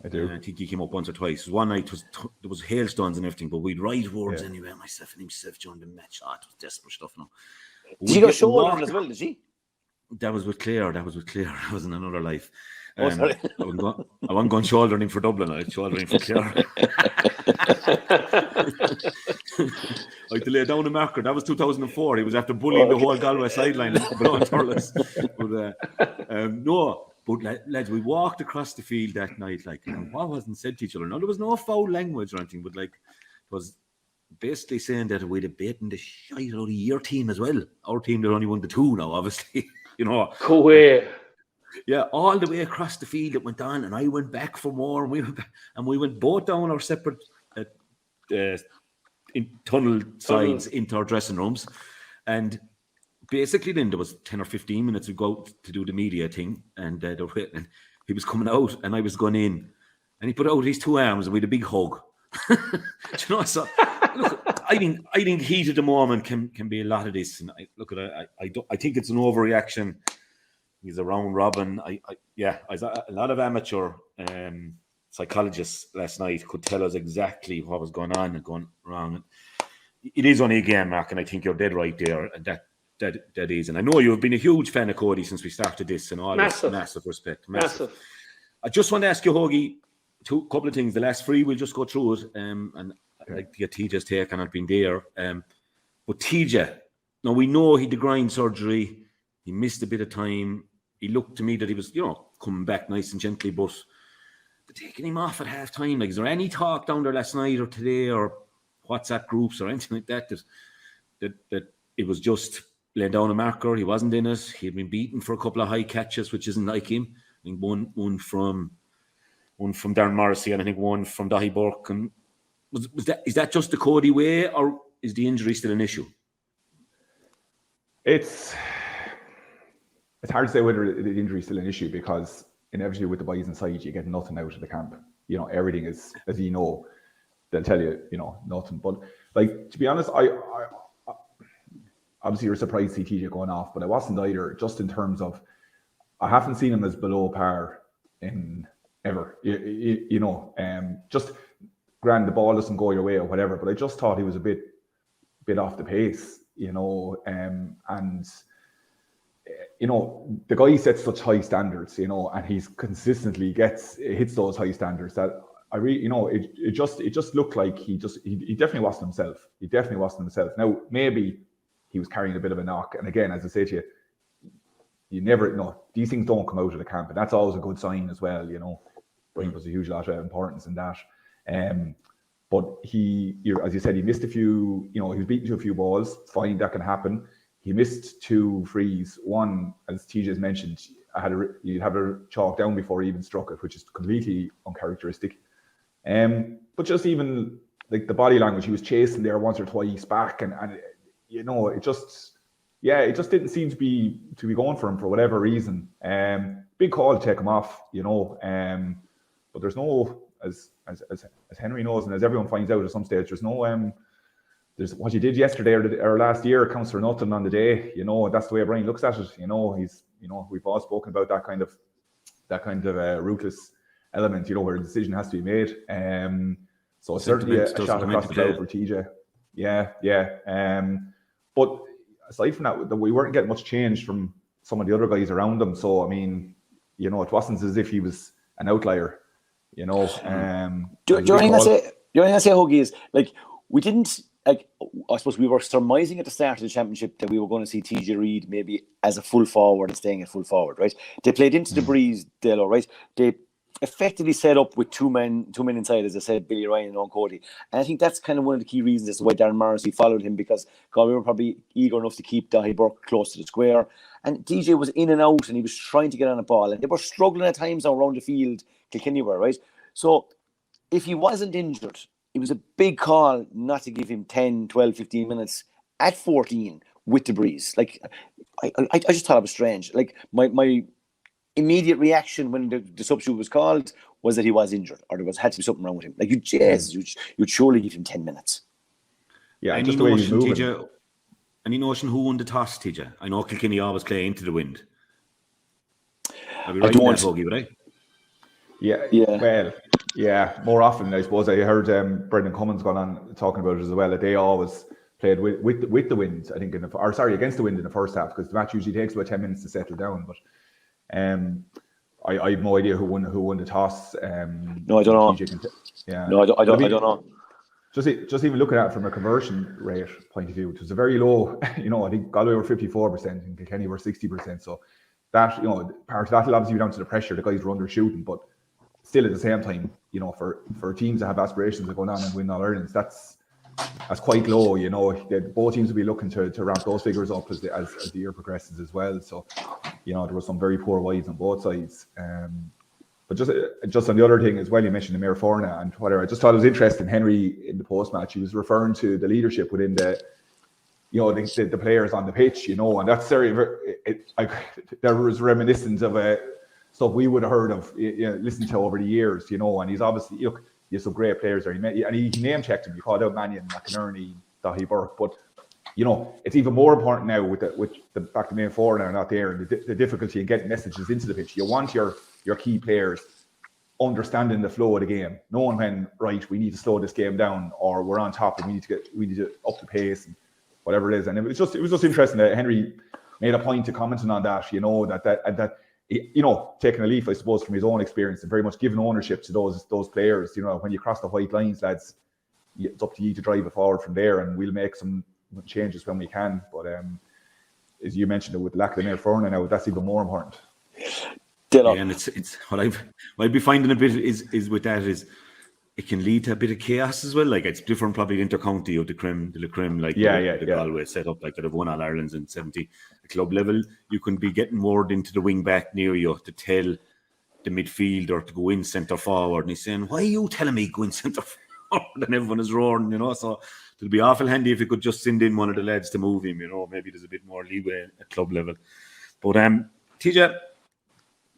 I do. I think he came up once or twice. One night there was hailstones and everything, but we'd write words anyway. Myself and himself during the match. It was desperate stuff now. Did he go shouldering as well, did he? That was with Clare. That was in another life. Sorry. I wasn't going shouldering for Dublin. I was shouldering for Clare. I had to lay down a marker. That was 2004. He was after bullying the whole Galway sideline and blowing turles. But lads, we walked across the field that night, and what wasn't said to each other. Now, there was no foul language or anything, but it was basically saying that we'd have beaten the shite out of your team as well. Our team that only won the 2 now, obviously. Go away. Yeah, all the way across the field it went on, and I went back for more, and we went both down our separate tunnel sides into our dressing rooms, and basically then there was 10 or 15 minutes to go to do the media thing, and he was coming out and I was going in, and he put out his 2 arms and we had a big hug. So look, I think heat of the moment can be a lot of this, and I think it's an overreaction. He's a round robin. I a lot of amateur psychologists last night could tell us exactly what was going on and going wrong. It is only a game, Mark, and I think you're dead right there, and that is. And I know you've been a huge fan of Cody since we started this, and all this massive respect. Massive. I just want to ask you, Hoagie, a couple of things. The last 3, we'll just go through it, and I'd like to get TJ's take on it being there. But TJ, now we know he had the groin surgery. He missed a bit of time. He looked to me that he was, coming back nice and gently, but taking him off at half time, is there any talk down there last night or today or WhatsApp groups or anything like that it was just laying down a marker? He wasn't in it. He'd been beaten for a couple of high catches, which isn't like him. I think one from Darren Morrissey, and I think one from Dahi Burke. And is that just the Cody way, or is the injury still an issue? It's hard to say whether the injury is still an issue, because inevitably with the boys inside, you get nothing out of the camp. everything is, as you know, they'll tell you, nothing. But like, to be honest, I obviously you're surprised to see TJ going off, but I wasn't either, just in terms of, I haven't seen him as below par in ever, just grand, the ball doesn't go your way or whatever, but I just thought he was a bit off the pace, and the guy sets such high standards, and he's consistently hits those high standards that I really, it just looked like he definitely wasn't himself. He definitely wasn't himself. Now, maybe he was carrying a bit of a knock. And again, as I say to you, you never know. These things don't come out of the camp, and that's always a good sign as well. Brian puts a huge lot of importance in that. But as you said, he missed a few. He was beaten to a few balls. Fine, that can happen. He missed 2 frees. One, as TJ's mentioned, you'd have a chalk down before he even struck it, which is completely uncharacteristic. But just even like the body language, he was chasing there once or twice back, and it just didn't seem to be going for him for whatever reason. Big call to take him off, but there's no, as Henry knows, and as everyone finds out at some stage, there's no there's what you did yesterday or last year counts for nothing on the day. That's the way Brian looks at it. He's we've all spoken about that kind of ruthless element, where a decision has to be made. So certainly a shot across the bow for TJ. Yeah. But aside from that, we weren't getting much change from some of the other guys around him. So, I mean, it wasn't as if he was an outlier, The only thing I say, Hoagie, is like, we didn't, like, I suppose we were surmising at the start of the championship that we were going to see TJ Reid maybe as a full forward and staying at full forward, right? They played into the breeze, Dalo, right? They effectively set up with two men inside, as I said, Billy Ryan and Owen Cody. And I think that's kind of one of the key reasons as to why Darren Morrissey followed him, because we were probably eager enough to keep Dahi Burke close to the square. And DJ was in and out, and he was trying to get on a ball. And they were struggling at times around the field, Kilkenny were, right? So if he wasn't injured, it was a big call not to give him 10, 12, 15 minutes at 14 with the breeze. Like, I just thought it was strange. Like, my immediate reaction when the substitute was called was that he was injured, or there had to be something wrong with him. Like, you'd surely give him 10 minutes. Yeah, just the way he's moving. TJ, any notion who won the toss, TJ? I know Kilkenny always play into the wind. I'd be right in that, Hoagie, would I? Yeah. Well, yeah, more often, I suppose. I heard Brendan Cummins going on talking about it as well, that they always played with the wind, I think, against the wind in the first half, because the match usually takes about 10 minutes to settle down. But I have no idea who won the toss. No, I don't know. No, I don't know. Just even looking at it from a conversion rate point of view, it was a very low. I think Galway were 54% and Kilkenny were 60%. So that, part of that will obviously be down to the pressure. The guys were undershooting, but still at the same time, for teams that have aspirations of going on and win All Irelands, that's quite low. Both teams will be looking to ramp those figures up as the year progresses as well. So, there were some very poor wides on both sides. But just on the other thing as well, you mentioned the Mayor Forna and whatever. I just thought it was interesting. Henry, in the post match, he was referring to the leadership within the players on the pitch. And that's there was reminiscent of stuff we would have heard of, listened to over the years. And he's obviously he has some great players there. And he name checked him. He called out Mannion, McInerney, Dahi Burke, but. It's even more important now with the fact the main forward are not there, and the difficulty in getting messages into the pitch. You want your key players understanding the flow of the game, knowing when, right, we need to slow this game down, or we're on top and we need to up the pace and whatever it is. And it was just interesting that Henry made a point to commenting on that. That taking a leaf, I suppose, from his own experience and very much giving ownership to those players. When you cross the white lines, lads, it's up to you to drive it forward from there, and we'll make some changes when we can. But as you mentioned, with lack of the Mayor Forna now, that's even more important. Yeah, and it's what I'd be finding a bit is with that is it can lead to a bit of chaos as well. Like, it's different probably intercounty or the Crim, like the Galway set up, like that have won All Irelands in 70 at club level. You can be getting word into the wing back near you to tell the midfielder to go in centre forward, and he's saying, "Why are you telling me go in centre forward?" And everyone is roaring, So it'll be awful handy if you could just send in one of the lads to move him. Maybe there's a bit more leeway at club level. But TJ,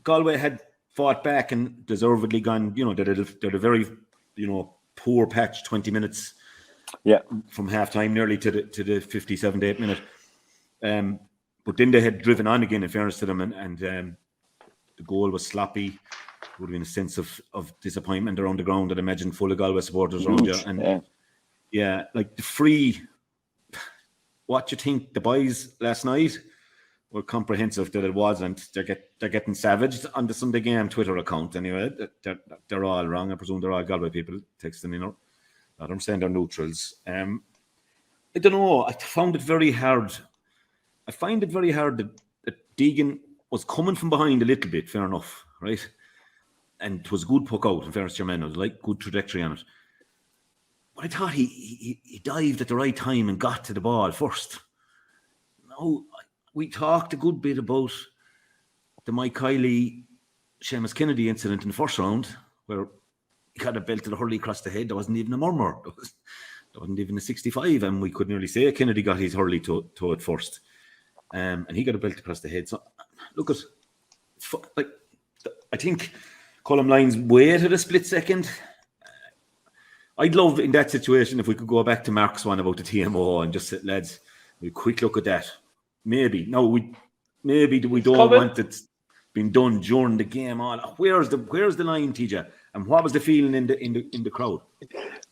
Galway had fought back and deservedly gone, they're a very, poor patch, 20 minutes from half time nearly to the 57th minute. But then they had driven on again, in fairness to them, and the goal was sloppy. There would have been a sense of disappointment around the ground, I'd imagine, full of Galway supporters around you. And like the free, what you think the boys last night were comprehensive that it wasn't. They're getting savaged on the Sunday Game Twitter account anyway. They're all wrong. I presume they're all Galway people texting, I'm saying they're neutrals. I don't know. I find it very hard that Deegan was coming from behind a little bit, fair enough, right? And it was a good puck out, in fairness to your men. It was like good trajectory on it. But I thought he dived at the right time and got to the ball first. No, we talked a good bit about the Mike Kiley, Seamus Kennedy incident in the first round, where he got a belt to the hurley across the head. There wasn't even a murmur. There wasn't even a 65, and we could nearly say Kennedy got his hurley to it first. And he got a belt across the head. So, look at, I think Colm Lyons waited a split second. I'd love in that situation if we could go back to Mark's one about the TMO and just say, lads, we quick look at that. Maybe we don't want it being done during the game. Where's the line, TJ? And what was the feeling in the crowd?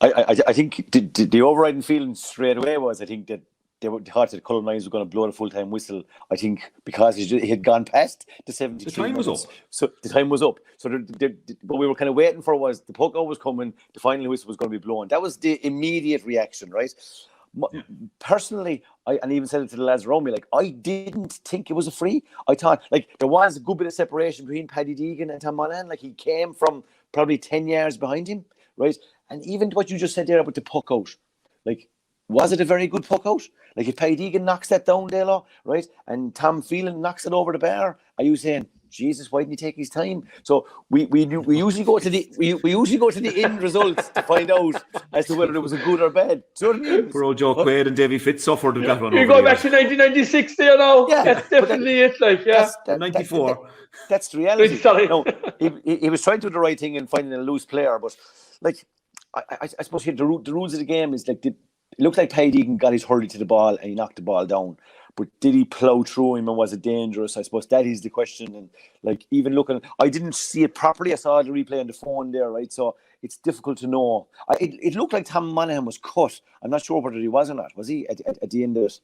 I think the overriding feeling straight away was, I think that they thought that Colm Lyons was going to blow the full-time whistle, I think, because he had gone past the 72 The time was up. So the time was up. So what we were kind of waiting for was the puck out was coming, the final whistle was going to be blown. That was the immediate reaction, right? Personally, and even said it to the lads around me, like, I didn't think it was a free. I thought, like, there was a good bit of separation between Paddy Deegan and Tom Monaghan. Like, he came from probably 10 yards behind him, right? And even what you just said there about the puck out, like, was it a very good puck out? Like, if Paddy Deegan knocks that down, Dalo, right, and Tom Phelan knocks it over the bar, are you saying, Jesus, why didn't he take his time? So we usually go to the end results to find out as to whether it was a good or bad. Do you know what I mean? Poor old Joe Quaid and Davy Fitz suffered with that one. You go back to 1996 there now. Yeah, that's definitely it. Like, 94. That's the reality. Sorry. No, he was trying to do the right thing and finding a loose player, but like I suppose here the rules of the game is like it looked like Paddy Deegan got his hurley to the ball and he knocked the ball down. But did he plough through him and was it dangerous? I suppose that is the question. And like even looking, I didn't see it properly. I saw the replay on the phone there, right? So it's difficult to know. It looked like Tom Monaghan was cut. I'm not sure whether he was or not. Was he at the end of it?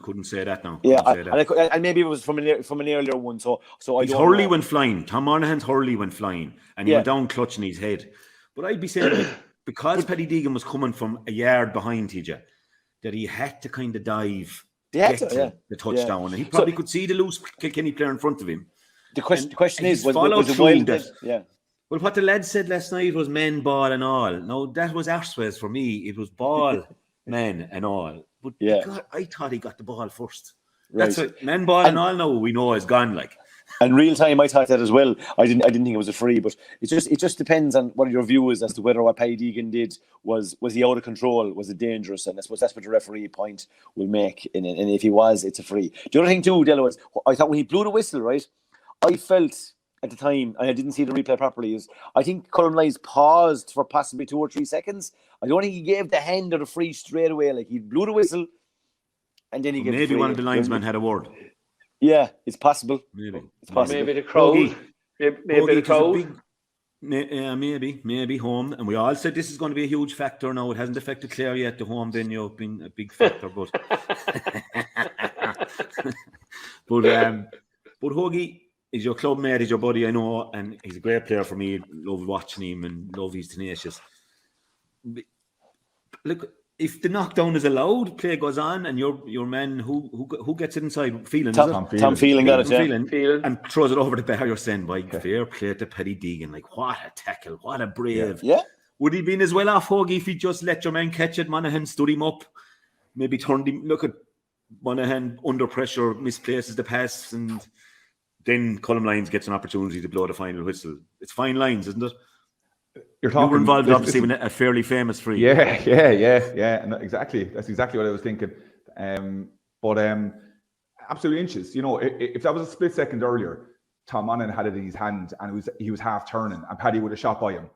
Couldn't say that now. And maybe it was from an earlier one. So his hurley went flying. Tom Monaghan's hurley went flying, and he went down clutching his head. But I'd be saying like, because Paddy Deegan was coming from a yard behind TJ, that he had to kind of dive. The touchdown, and he probably could see the loose Kilkenny player in front of him. The question is, was it wild? Well, what the lads said last night was men, ball, and all. No, that was arseways for me. It was ball, men, and all. But God, I thought he got the ball first. Right. That's what men, ball, and all. Now we know is gone. Like. And real time, I thought that as well. I didn't think it was a free, but it just depends on what your view is as to whether what Paddy Deegan did was he out of control, was it dangerous, and I suppose that's what the referee point will make. And if he was, it's a free. The other thing too, Dalo, was I thought when he blew the whistle, right, I felt at the time, and I didn't see the replay properly, is I think Colm Lyons paused for possibly 2 or 3 seconds. I don't think he gave the hand or the free straight away. Like he blew the whistle, and then he gave. Maybe one of the linesmen had a word. Yeah, it's possible. Maybe the crowd. Maybe the crowd. Maybe home. And we all said this is going to be a huge factor now. It hasn't affected Clare yet. The home venue being a big factor, but but Hoagie is your club mate, is your buddy, I know, and he's a great player for me. Love watching him and love he's tenacious. Look, if the knockdown is allowed, play goes on, and your man who gets it inside, Phelan, Tom Phelan got it, Phelan, and throws it over the bar. You're saying, by fair play to Paddy Deegan, like what a tackle, what a brave. Yeah. Would he been as well off, Hoagie, if he just let your man catch it? Monaghan stood him up, maybe turned him. Look at Monaghan under pressure, misplaces the pass, and then Colm Lyons gets an opportunity to blow the final whistle. It's fine lines, isn't it? You were involved, obviously, in a fairly famous free. Yeah, and exactly. That's exactly what I was thinking. But absolute inches. You know, if that was a split second earlier, Tom Monaghan had it in his hand and he was half turning and Paddy would have shot by him.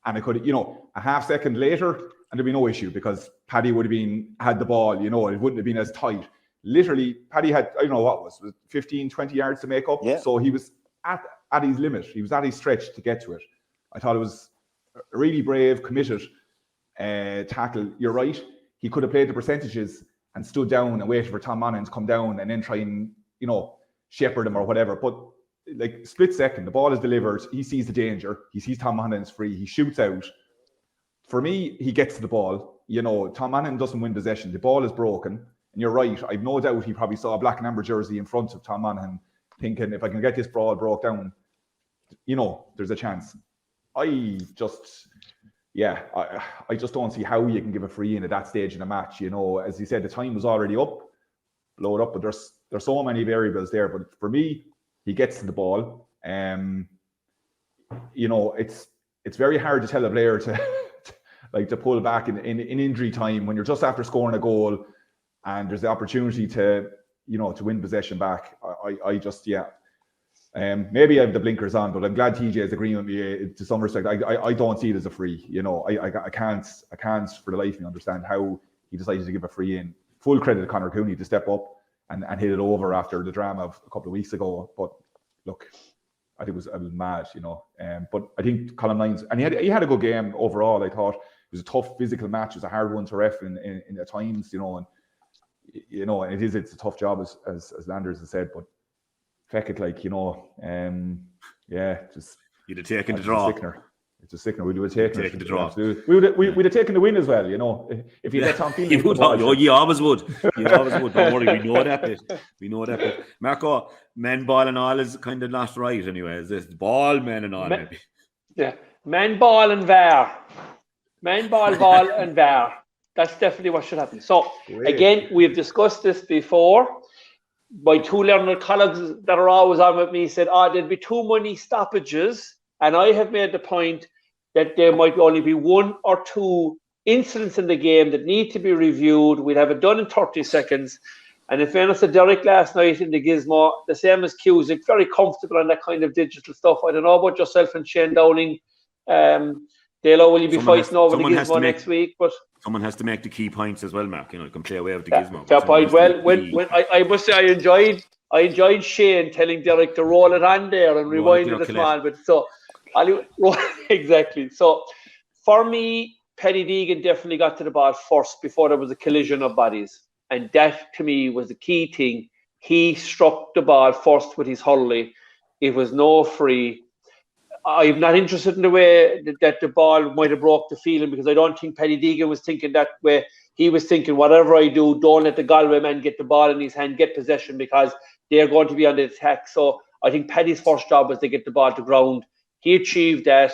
And it could, a half second later and there'd be no issue because Paddy would have had the ball, it wouldn't have been as tight. Literally, Paddy had, I don't know what was 15, 20 yards to make up. Yeah. So he was at his limit. He was at his stretch to get to it. I thought it was a really brave, committed tackle. You're right. He could have played the percentages and stood down and waited for Tom Monaghan to come down and then try and, shepherd him or whatever. But like split second, the ball is delivered. He sees the danger. He sees Tom Monaghan's free. He shoots out. For me, he gets to the ball. Tom Monaghan doesn't win possession. The ball is broken. And you're right. I've no doubt he probably saw a black and amber jersey in front of Tom Monaghan thinking, if I can get this ball broke down, there's a chance. I just don't see how you can give a free in at that stage in a match. As you said, the time was already up, blow it up, but there's so many variables there. But for me, he gets to the ball. It's very hard to tell a player to pull back in injury time when you're just after scoring a goal and there's the opportunity to win possession back. Maybe I have the blinkers on, but I'm glad TJ is agreeing with me to some respect. I don't see it as a free. I can't for the life of me understand how he decided to give a free in. Full credit to Conor Cooney to step up and hit it over after the drama of a couple of weeks ago. But look, I think I was mad, but I think Colin Lyons, and he had a good game overall. I thought it was a tough physical match. It was a hard one to ref in at times, and it's a tough job as Landers has said, but feck it, just you'd have taken the draw. It's a sickener. We'd have taken the draw. We'd have taken the win as well, if you let Tom Phelan. You always would. Don't worry, we know that bit. Marco, men, ball and all is kind of not right anyway. Is this ball, men and all maybe? Yeah. Men, ball and VAR. Men, ball and VAR. That's definitely what should happen. So, again, we've discussed this before. My two learned colleagues that are always on with me said, there'd be too many stoppages. And I have made the point that there might only be one or two incidents in the game that need to be reviewed. We'd have it done in 30 seconds. And in fairness to Derek last night in the Gizmo, the same as Cusick, very comfortable on that kind of digital stuff. I don't know about yourself and Shane Dowling. Dalo, will you be fighting over the Gizmo next week? But someone has to make the key points as well, Mark. You can play away with the Gizmo. Fair point. Well, when I must say I enjoyed Shane telling Derek to roll it on there and rewind it a small bit. So exactly. So for me, Paddy Deegan definitely got to the ball first before there was a collision of bodies. And that to me was the key thing. He struck the ball first with his hurley. It was no free. I'm not interested in the way that the ball might have broke the feeling, because I don't think Paddy Deegan was thinking that way. He was thinking, whatever I do, don't let the Galway man get the ball in his hand, get possession, because they're going to be on the attack. So I think Paddy's first job was to get the ball to ground. He achieved that.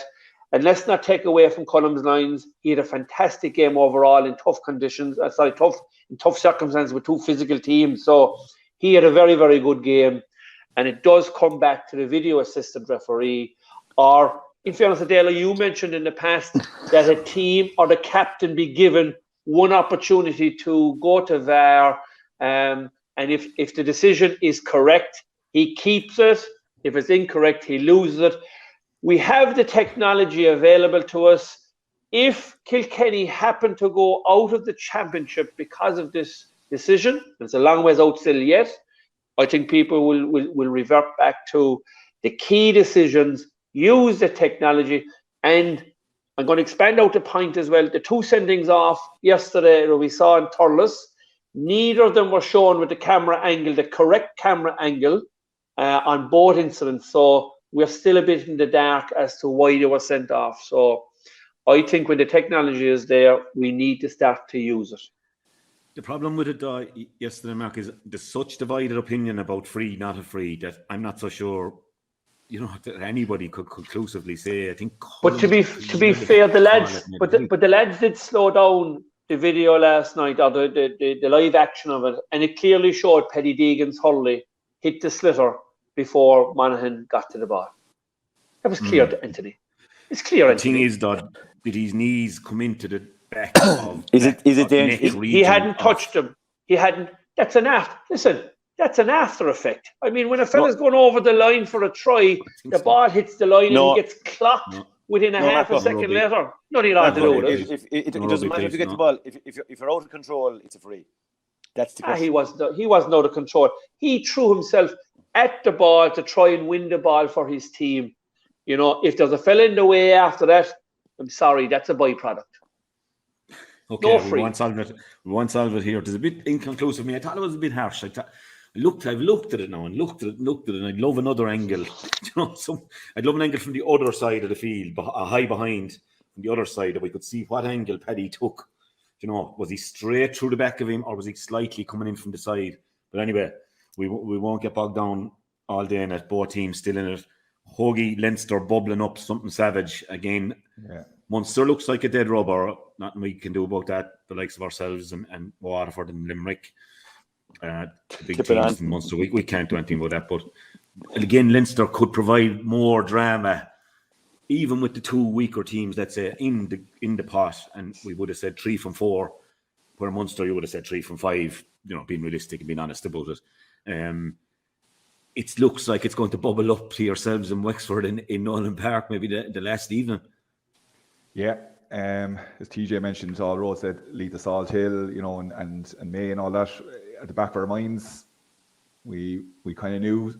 And let's not take away from Colum's lines. He had a fantastic game overall in tough conditions. In tough circumstances with two physical teams. So he had a very, very good game. And it does come back to the video assistant referee. Or, in fairness to Dalo, you mentioned in the past that a team or the captain be given one opportunity to go to VAR. And if the decision is correct, he keeps it. If it's incorrect, he loses it. We have the technology available to us. If Kilkenny happen to go out of the championship because of this decision, it's a long ways out still yet, I think people will revert back to the key decisions, use the technology, and I'm going to expand out the point as well. The two sendings off yesterday that we saw in Thurles, neither of them were shown with the camera angle, the correct camera angle on both incidents. So we're still a bit in the dark as to why they were sent off. So I think when the technology is there, we need to start to use it. The problem with it yesterday, Mark, is there's such divided opinion about free, not a free, that I'm not so sure, that anybody could conclusively say. I think. But to be fair, the lads did slow down the video last night, or the live action of it, and it clearly showed Paddy Deegan's hurley hit the slitter before Monaghan got to the ball. That was clear to Anthony. It's clear. The thing is that did his knees come into the back of is it dangerous? He hadn't touched him. He hadn't. That's an act. Listen, that's an after effect. I mean, when a fella's going over the line for a try, the ball hits the line and he gets clocked within a half a second later. Nothing on to do with it. It doesn't matter if you get the ball. If you're out of control, it's a free. That's the question. He wasn't out of control. He threw himself at the ball to try and win the ball for his team. You know, if there's a fella in the way after that, I'm sorry, that's a byproduct. Okay, no free. We won't solve it here. It's a bit inconclusive. I thought it was a bit harsh. I've looked at it now and looked at it, and I'd love another angle. You know, I'd love an angle from the other side of the field, a high behind from the other side, that we could see what angle Paddy took. You know, was he straight through the back of him, or was he slightly coming in from the side? But anyway, we won't get bogged down all day in it. Both teams still in it. Hogan, Leinster bubbling up something savage again. Yeah. Munster looks like a dead rubber. Nothing we can do about that. The likes of ourselves and Waterford and Limerick, the big teams in Munster, we can't do anything about that. But again, Leinster could provide more drama, even with the two weaker teams, let's say, in the pot. And we would have said 3 from 4, where Munster you would have said 3 from 5. You know, being realistic and being honest about it. It looks like it's going to bubble up to yourselves in Wexford in Nolan Park, maybe the last evening. Yeah, as TJ mentioned, all roads that lead to Salt Hill, you know, and May and all that. At the back of our minds, we kind of knew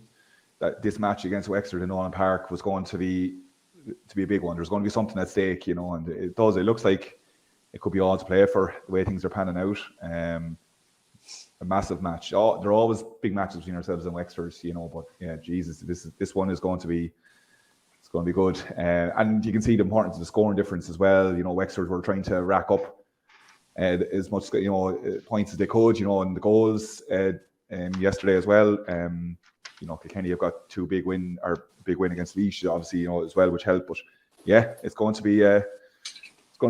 that this match against Wexford in Nolan Park was going to be a big one. There's going to be something at stake, you know, and it does. It looks like it could be all to play for the way things are panning out. A massive match. There are always big matches between ourselves and Wexford, you know. But yeah, Jesus, this one is going to be. It's going to be good, and you can see the importance of the scoring difference as well. You know, Wexford were trying to rack up as much, you know, points as they could, you know, and the goals yesterday as well. You know, Kilkenny have got big win against Laois, obviously, you know, as well, which helped. But yeah, it's going to be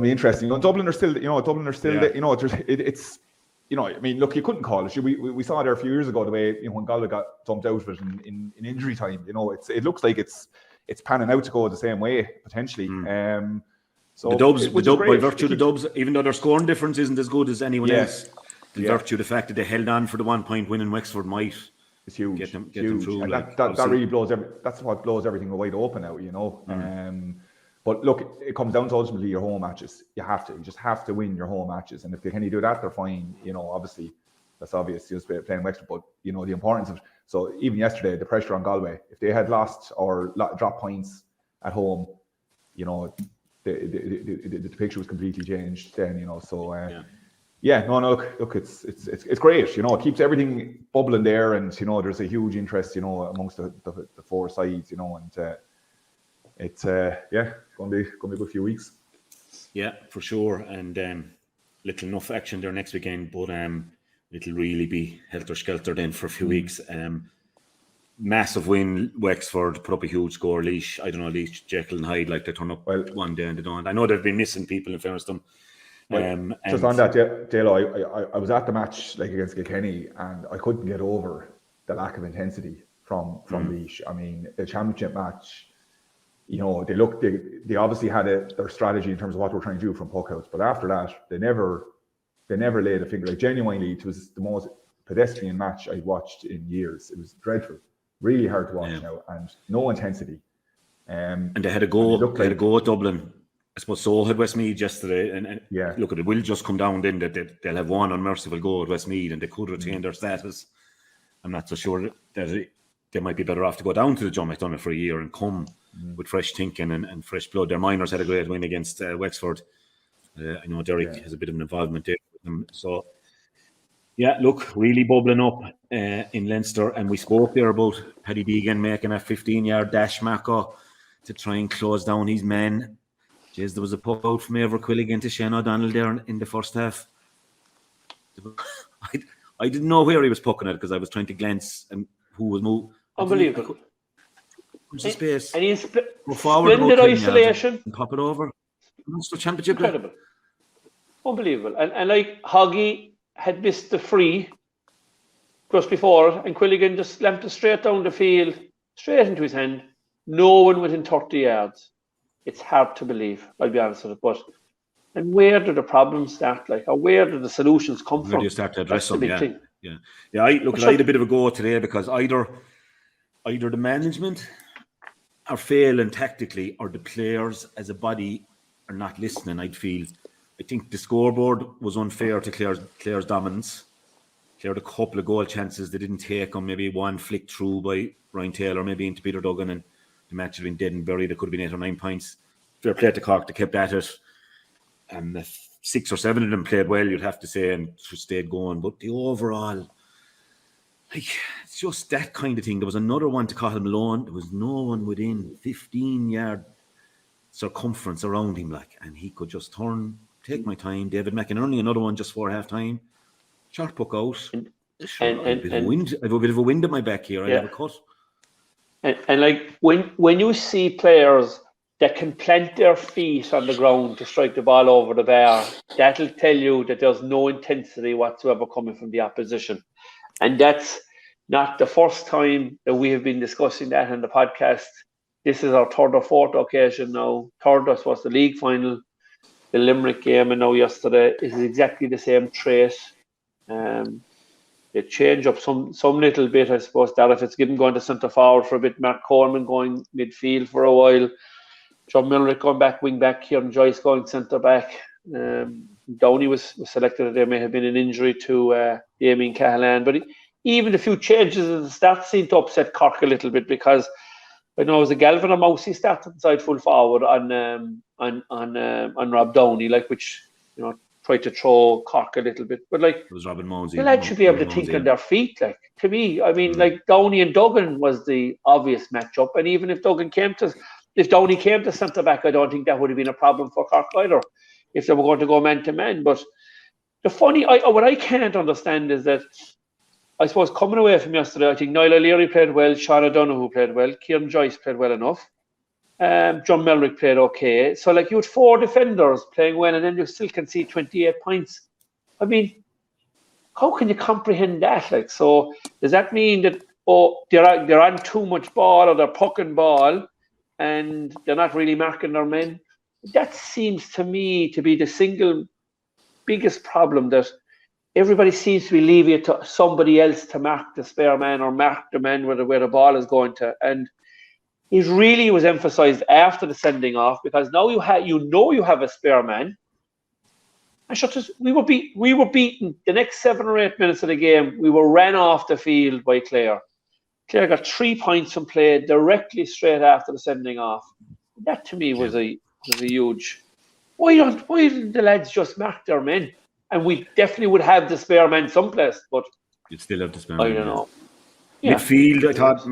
interesting. You know, Dublin are still, you know, you know, it's. You know, I mean, look, you couldn't call it. We saw there a few years ago the way, you know, when Galway got dumped out of it in injury time. You know, it looks like it's panning out to go the same way potentially. So the Dubs, by virtue of the Dubs, even though their scoring difference isn't as good as anyone else, by virtue of the fact that they held on for the 1 point win in Wexford might it's huge. Get them through. And that really blows that's what blows everything wide open out. You know. But look, it comes down to ultimately your home matches. You just have to win your home matches. And if they can do that, they're fine. You know, obviously, that's obvious, just playing Wexford. But, you know, the importance of, so even yesterday, the pressure on Galway, if they had lost or dropped points at home, you know, the picture was completely changed then, you know. So, look, it's great. You know, it keeps everything bubbling there. And, you know, there's a huge interest, you know, amongst the 4 sides, you know, and, it's going to be a good few weeks. Yeah, for sure. And little enough action there next weekend, but it'll really be helter skelter then for a few weeks. Massive win, Wexford put up a huge score. Laois, Jekyll and Hyde, like they turn up one day and they don't. I know they've been missing people in fairness to them. Just on that, Dalo, I was at the match like against Kilkenny, and I couldn't get over the lack of intensity from Laois. I mean, the championship match. You know, they obviously had their strategy in terms of what they were trying to do from puckouts, but after that, they never laid a finger. Like, genuinely, it was the most pedestrian match I'd watched in years. It was dreadful, really hard to watch now, and no intensity. And they had a go. They had a go at Dublin. I suppose so had Westmeath yesterday, and look, it will just come down then that they'll have one unmerciful go at Westmeath, and they could retain their status. I'm not so sure that they might be better off to go down to the John McDonagh for a year and come with fresh thinking and fresh blood. Their minors had a great win against Wexford. I know Derek has a bit of an involvement there with them. So, yeah, look, really bubbling up in Leinster. And we spoke there about Paddy Deegan making a 15-yard dash, Marco, to try and close down his men. Jeez, there was a puck out from Ever Quilligan to Shane O'Donnell there in the first half. I didn't know where he was pucking at because I was trying to glance and who was moving. Unbelievable. Space. And he's splendid isolation. And pop it over. Munster Championship. Incredible. Unbelievable. And like Hoggy had missed the free just before, and Quilligan just slammed it straight down the field, straight into his hand. No one within 30 yards. It's hard to believe, I'll be honest with it. But and where do the problems start? Like, or where do the solutions come from? Where do you start to address them? Yeah. I had a bit of a go today because either the management are failing tactically or the players as a body are not listening. I think the scoreboard was unfair to Clare's dominance. Clare had a couple of goal chances they didn't take on, maybe one flicked through by Ryan Taylor, maybe into Peter Duggan, and the match had been dead and buried. It could have been 8 or 9 points. Fair play to Cork, they kept at it. And 6 or 7 of them played well, you'd have to say, and just stayed going. But the overall, it's just that kind of thing. There was another one to Cathal Malone. There was no one within 15-yard circumference around him, and he could just take my time. David McInerney, another one just for half time. Short puck out. I have a bit of a wind at my back here. I have a cut. And when you see players that can plant their feet on the ground to strike the ball over the bar, that'll tell you that there's no intensity whatsoever coming from the opposition. And that's not the first time that we have been discussing that on the podcast. This is our third or fourth occasion now. Third was the league final, the Limerick game, and now yesterday is exactly the same trait. They change up some little bit, I suppose, that if it's given going to centre forward for a bit, Mark Coleman going midfield for a while, John Milrick going back wing back, Kieran Joyce going centre back. Downey was selected. There may have been an injury to Damien Cahalan, but even a few changes in the stats seemed to upset Cork a little bit, because I know it was a Galvin or Mousey stat inside full forward on Rob Downey, which tried to throw Cork a little bit, but it was Robin Mosey. The lads should be able to think on their feet. To me, I mean, Downey and Duggan was the obvious matchup, and even if Downey came to centre back, I don't think that would have been a problem for Cork either, if they were going to go man to man. But what I can't understand is that, I suppose, coming away from yesterday, I think Niall O'Leary played well, Sean O'Donoghue played well, Kieran Joyce played well enough. John Melrick played okay. So you had 4 defenders playing well, and then you still can see 28 points. I mean, how can you comprehend that? So does that mean that they're on too much ball, or they're pucking ball and they're not really marking their men? That seems to me to be the single biggest problem, that everybody seems to be leaving it to somebody else to mark the spare man or mark the man where the ball is going to. And it really was emphasised after the sending off, because now you have a spare man. And we were beaten the next 7 or 8 minutes of the game. We were ran off the field by Clare. Clare got 3 points from play directly straight after the sending off. That to me was a huge. Why didn't the lads just mark their men? And we definitely would have the spare man someplace, but you'd still have the spare man. I don't know. Yeah. Midfield, I thought,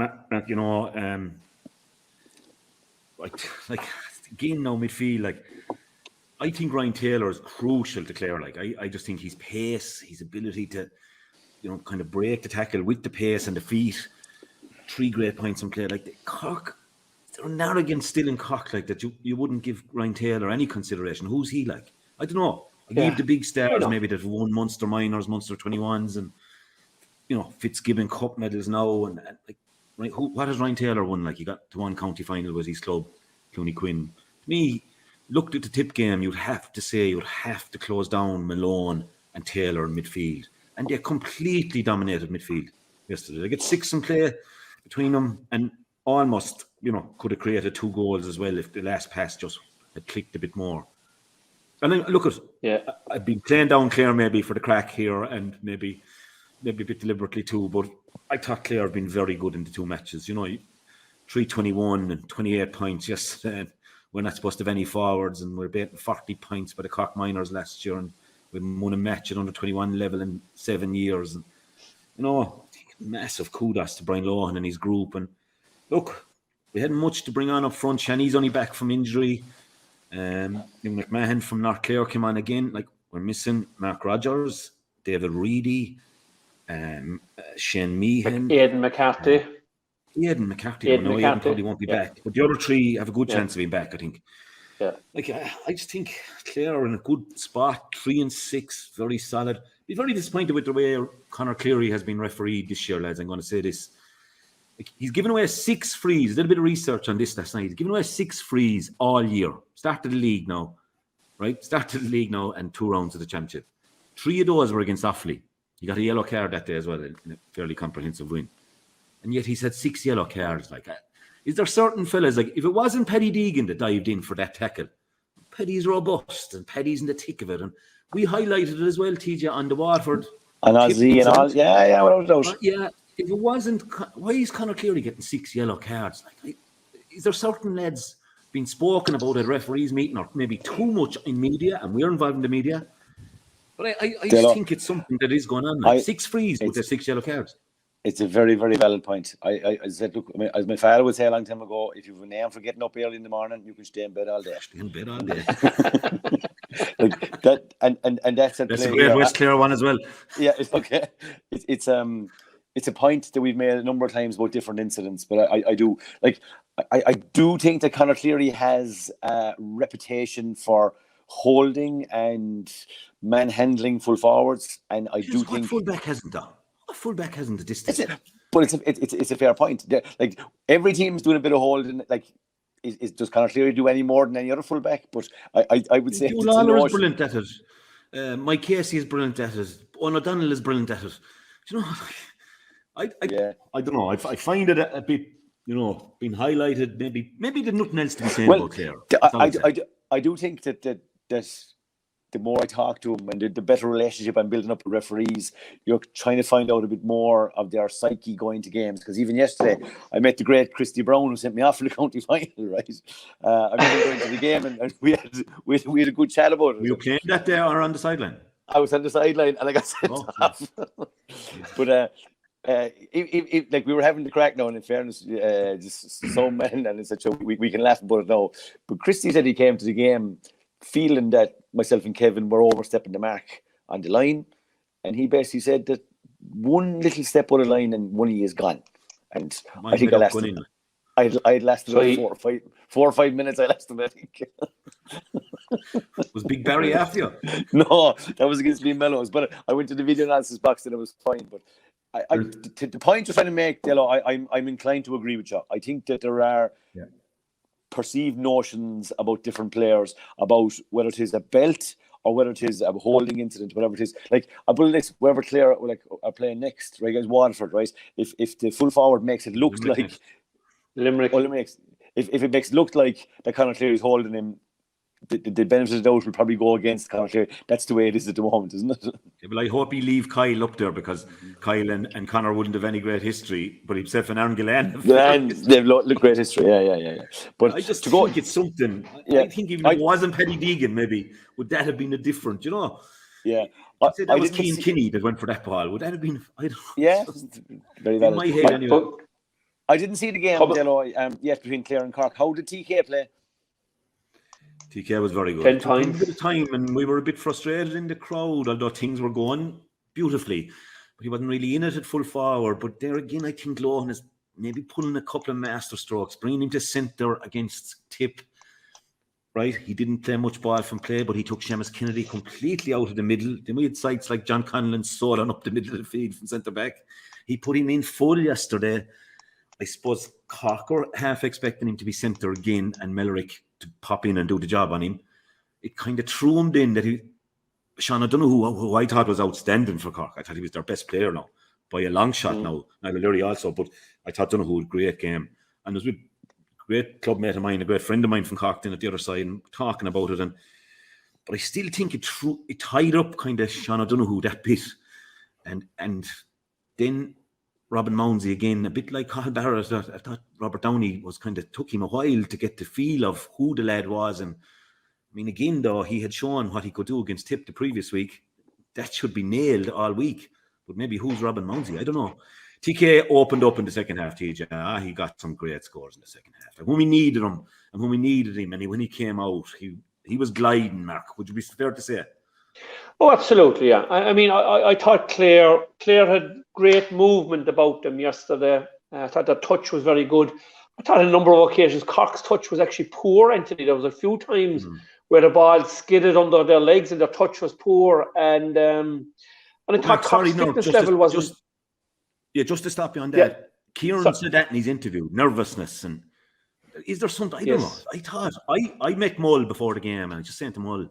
again now midfield, I think Ryan Taylor is crucial to Clare. I just think his pace, his ability to, kind of break the tackle with the pace and the feet. 3 great points from Clare. Cork, they're an arrogant still in Cork that you wouldn't give Ryan Taylor any consideration. Who's he like? I don't know. I give the big stars maybe that won Munster minors, Munster 21s, and Fitzgibbon Cup medals now, and what has Ryan Taylor won? He got to one county final with his club, Clooney Quinn. To me, looked at the tip game, you'd have to close down Malone and Taylor in midfield, and they completely dominated midfield yesterday. They get 6 in play between them, and almost could have created 2 goals as well if the last pass just had clicked a bit more. And then I've been playing down Clare maybe for the crack here, and maybe a bit deliberately too, but I thought Clare have been very good in the 2 matches. 321 and 28 points yesterday. We're not supposed to have any forwards, and we're beating 40 points by the Cork minors last year, and we won a match at under 21 level in 7 years. And massive kudos to Brian Lohan and his group. And look, we hadn't much to bring on up front. Shani's only back from injury. McMahon from North Clare came on again. We're missing Mark Rogers, David Reedy, Shane Meehan, Aidan McCarthy. Aidan McCarthy probably won't be back, but the other 3 have a good chance of being back, I think. Yeah. I just think Clare are in a good spot, 3 and 6, very solid. Be very disappointed with the way Conor Cleary has been refereed this year, lads. I'm going to say this. He's given away 6 frees. I did a bit of research on this last night. He's given away 6 frees all year. Started the league now, right? Started the league now, and 2 rounds of the championship. 3 of those were against Offaly. He got a yellow card that day as well in a fairly comprehensive win. And yet he's had 6 yellow cards. Like, is there certain fellas, like, if it wasn't Paddy Deegan that dived in for that tackle, Paddy's robust and Paddy's in the thick of it. And we highlighted it as well, TJ, on the Waterford. And Ozzy and all. Yeah, without doubt. Yeah, if it wasn't, why is Conor Cleary getting 6 yellow cards? Like, is there certain lads being spoken about at referees meeting or maybe too much in media, and we're involved in the media? But I just think it's something that is going on. Like 6 frees with their 6 yellow cards. It's a very, very valid point. I said, look, as my father would say a long time ago, if you have a name for getting up early in the morning, you can stay in bed all day. Stay in bed all day. Like that, and that's a great West Clare one as well. Yeah, it's okay. It's a point that we've made a number of times about different incidents, but I do think that Conor Cleary has a reputation for holding and manhandling full forwards, and I do think fullback hasn't done. A fullback hasn't the distance. But it's a fair point. Like every team's doing a bit of holding. Like, does Conor Cleary do any more than any other fullback? But I would say Lawler is brilliant at it. Mike Casey is brilliant at it. Owen O'Donnell is brilliant at it. Do you know? I don't know. I find it a bit, being highlighted. Maybe there's nothing else to be saying about Clare. I do think that the more I talk to them and the better relationship I'm building up with referees, you're trying to find out a bit more of their psyche going to games. Because even yesterday, I met the great Christy Brown, who sent me off for the county final, right? I remember going to the game and we had a good chat about it. Were you playing that day or on the sideline? I was on the sideline and I got sent off. But like we were having the crack now, and in fairness, just so men, and it's such a we can laugh about it now. But Christy said he came to the game feeling that myself and Kevin were overstepping the mark on the line, and he basically said that one little step on the line and one of you is gone. And I think I lasted about 4 or 5 minutes. I lasted, I think. Was Big Barry after you? No, that was against Liam Mellows, but I went to the video analysis box and it was fine. But the point you're trying to make, Dalo, I'm inclined to agree with you. I think that there are perceived notions about different players, about whether it is a belt or whether it is a holding incident, whatever it is. Like, I put this, wherever Clare are playing next, right, guys, Waterford, right? If the full forward makes it look like Limerick, if it makes it look like that Conor Cleary is holding him, the benefit of the doubt will probably go against Conor Cleary. That's the way it is at the moment, isn't it? Yeah, well, I hope he leave Kyle up there, because Kyle and Conor wouldn't have any great history, but himself and Aaron Gillan they've looked great history. Yeah. But I just think it's something. I think even if it wasn't Paddy Deegan, maybe would that have been a different? Yeah. I'd say that was Cian Kinney that went for that ball. Would that have been? I don't know. Yeah, very valid. In my head, anyway. I didn't see the game, yet between Clare and Cork. How did TK play? TK was very good. 10 times. A bit of time, and we were a bit frustrated in the crowd, although things were going beautifully. But he wasn't really in it at full forward. But there again, I think Lohan is maybe pulling a couple of master strokes, bringing him to centre against Tip. Right? He didn't play much ball from play, but he took Seamus Kennedy completely out of the middle. Then we had sites like John Conlon soaring up the middle of the field from centre back. He put him in full yesterday. I suppose Cork were half expecting him to be centre again, and Mellerick to pop in and do the job on him. It kind of threw him then that Sean O'Donoghue, who I thought was outstanding for Cork. I thought he was their best player now, by a long shot now. Niall O'Leary also, but I thought O'Donoghue had a great game. And there was a great club mate of mine, a great friend of mine from Cork then at the other side, and talking about it. But I still think it tied up kind of Sean O'Donoghue that bit. And then Robin Mounsey again, a bit like Carl Barrett. I thought Robert Downey was took him a while to get the feel of who the lad was. And I mean, again, though, he had shown what he could do against Tip the previous week. That should be nailed all week. But maybe who's Robin Mounsey? I don't know. TK opened up in the second half, TJ. He got some great scores in the second half. And when we needed him, and when he came out, he was gliding, Mark. Would you be fair to say? Oh, absolutely, yeah. I mean, I thought Clare had great movement about them yesterday. I thought their touch was very good. I thought on a number of occasions Cork's touch was actually poor, Anthony. There was a few times where the ball skidded under their legs and their touch was poor. And I thought Cork's fitness level wasn't... Just to stop you on that. Yeah. Kieran said that in his interview, nervousness. And is there something? I don't know. I thought, I met Mull before the game, and I just saying to Mull,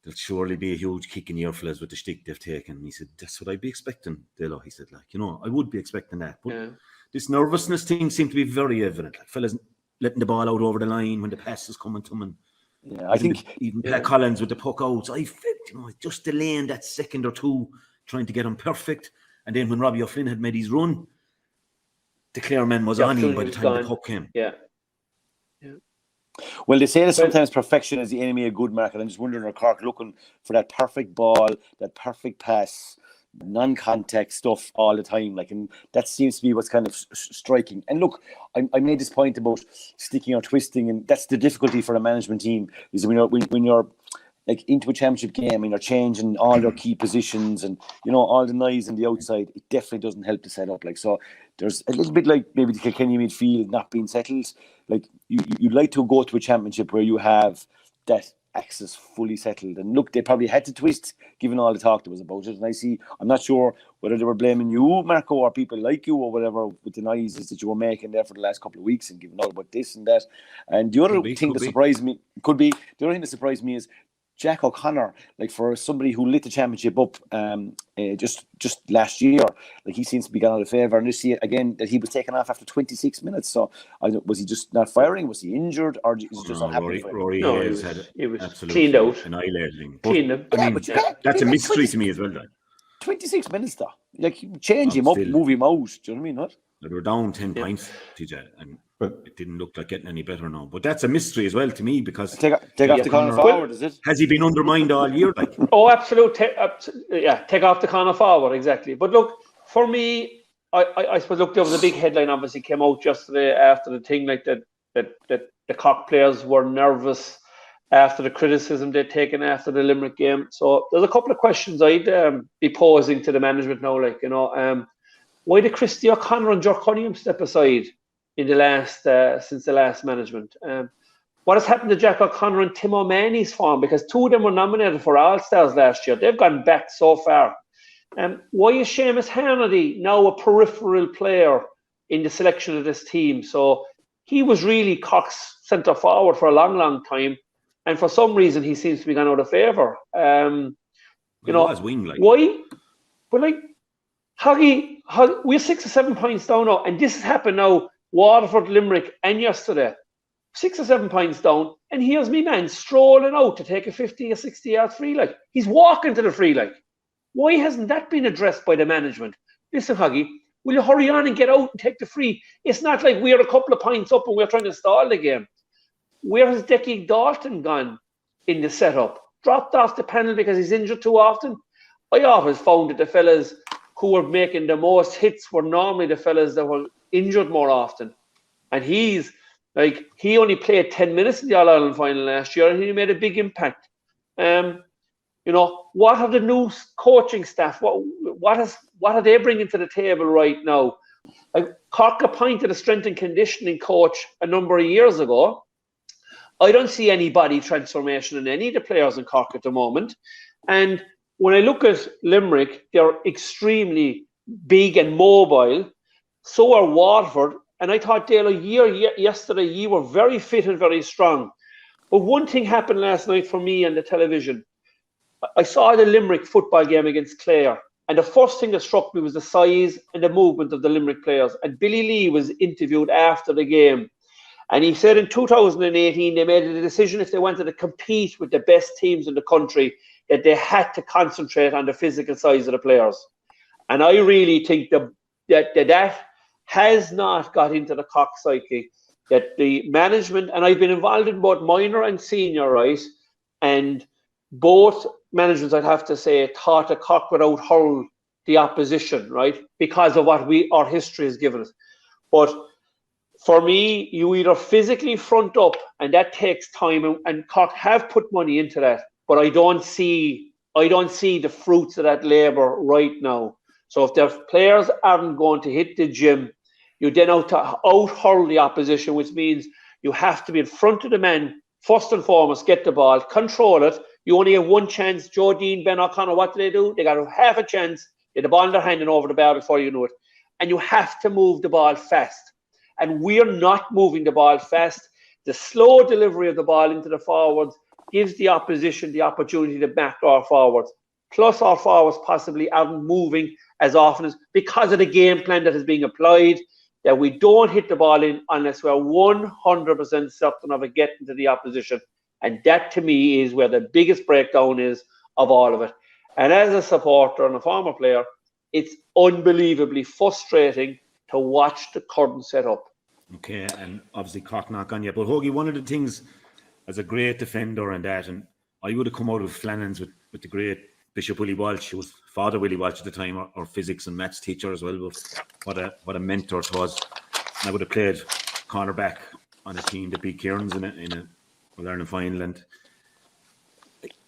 there'll surely be a huge kick in the ear fellas with the stick they've taken. And he said, that's what I'd be expecting, Dalo. He said, like, I would be expecting that. But this nervousness thing seemed to be very evident. Like fellas letting the ball out over the line when the pass is coming to them. And I think even Pat Collins with the puck outs, I felt, just delaying that second or two, trying to get him perfect. And then when Robbie O'Flynn had made his run, the Clare man was on him by the time the puck came. Yeah. Well, they say that sometimes perfection is the enemy of good, Mark. And I'm just wondering, are Cork looking for that perfect ball, that perfect pass, non-contact stuff all the time? And that seems to be what's kind of striking. And look, I made this point about sticking or twisting, and that's the difficulty for a management team, is when you're into a championship game and you're changing all their key positions and all the noise on the outside, it definitely doesn't help the setup. So there's a little bit like maybe the Kilkenny midfield not being settled. You'd like to go to a championship where you have that axis fully settled. And look, they probably had to twist given all the talk there was about it. And I'm not sure whether they were blaming you, Marco, or people like you or whatever with the noises that you were making there for the last couple of weeks and giving out about this and that. And the other thing that surprised me surprised me is Jack O'Connor, for somebody who lit the championship up just last year, he seems to be gone out of favour. And this year again that he was taken off after 26 minutes. So was he just not firing? Was he injured, or is it just not happening? Rory he was cleaned out, annihilating. That's a mystery to me as well. 26 minutes though, change him up, move him out. Do you know what I mean? What? They were down 10 points, TJ, but it didn't look like getting any better now. But that's a mystery as well to me, because take off the corner forward, is it? Has he been undermined all year? Oh, absolutely. Take off the corner forward, exactly. But look, for me, I suppose, look, there was a big headline obviously came out yesterday after the thing, that the Cork players were nervous after the criticism they'd taken after the Limerick game. So there's a couple of questions I'd be posing to the management now, why did Christy O'Connor and Joe Cunningham step aside in the last since the last management? What has happened to Jack O'Connor and Tim O'Mahony's form? Because two of them were nominated for All-Stars last year. They've gone back so far. Why is Seamus Hannity now a peripheral player in the selection of this team? So he was really Cork's centre forward for a long, long time, and for some reason he seems to be gone out of favour. Why? But Huggy, we're 6 or 7 points down now, and this has happened now. Waterford, Limerick, and yesterday, 6 or 7 points down, and here's me man strolling out to take a 50 or 60 yard free leg. He's walking to the free leg. Why hasn't that been addressed by the management? Listen, Huggy, will you hurry on and get out and take the free? It's not like we're a couple of points up and we're trying to stall the game. Where has Decky Dalton gone in the setup? Dropped off the panel because he's injured too often? I always found that the fellas who were making the most hits were normally the fellas that were injured more often. And he only played 10 minutes in the All-Ireland final last year and he made a big impact. What are the new coaching staff? What are they bringing to the table right now? Cork appointed a strength and conditioning coach a number of years ago. I don't see any body transformation in any of the players in Cork at the moment. And when I look at Limerick, they're extremely big and mobile. So are Waterford. And I thought, Dalo, yesterday, you were very fit and very strong. But one thing happened last night for me on the television. I saw the Limerick football game against Clare. And the first thing that struck me was the size and the movement of the Limerick players. And Billy Lee was interviewed after the game. And he said in 2018, they made a decision if they wanted to compete with the best teams in the country, that they had to concentrate on the physical size of the players. And I really think that has not got into the Cork psyche, that the management, and I've been involved in both minor and senior, right? And both managements, I'd have to say, thought that Cork would out-hurl the opposition, right? Because of what our history has given us. But for me, you either physically front up, and that takes time, and Cork have put money into that, but I don't see the fruits of that labour right now. So if their players aren't going to hit the gym, you then out-hurl the opposition, which means you have to be in front of the men, first and foremost, get the ball, control it. You only have one chance. Joe Dean, Ben O'Connor, what do? They got half a chance. Get the ball in their hand and over the bar before you know it. And you have to move the ball fast. And we're not moving the ball fast. The slow delivery of the ball into the forwards, gives the opposition the opportunity to back our forwards. Plus, our forwards possibly aren't moving as often as because of the game plan that is being applied, that we don't hit the ball in unless we're 100% certain of it getting to the opposition. And that, to me, is where the biggest breakdown is of all of it. And as a supporter and a former player, it's unbelievably frustrating to watch the current setup. Okay, and obviously Cork knock on you. But Hoagie, one of the things as a great defender and that, and I would have come out of Flannan's with the great Bishop Willie Walsh, who was Father Willie Walsh at the time, our physics and maths teacher as well. But what a mentor it was. And I would have played cornerback on a team that beat Cairns in a All-Ireland final. And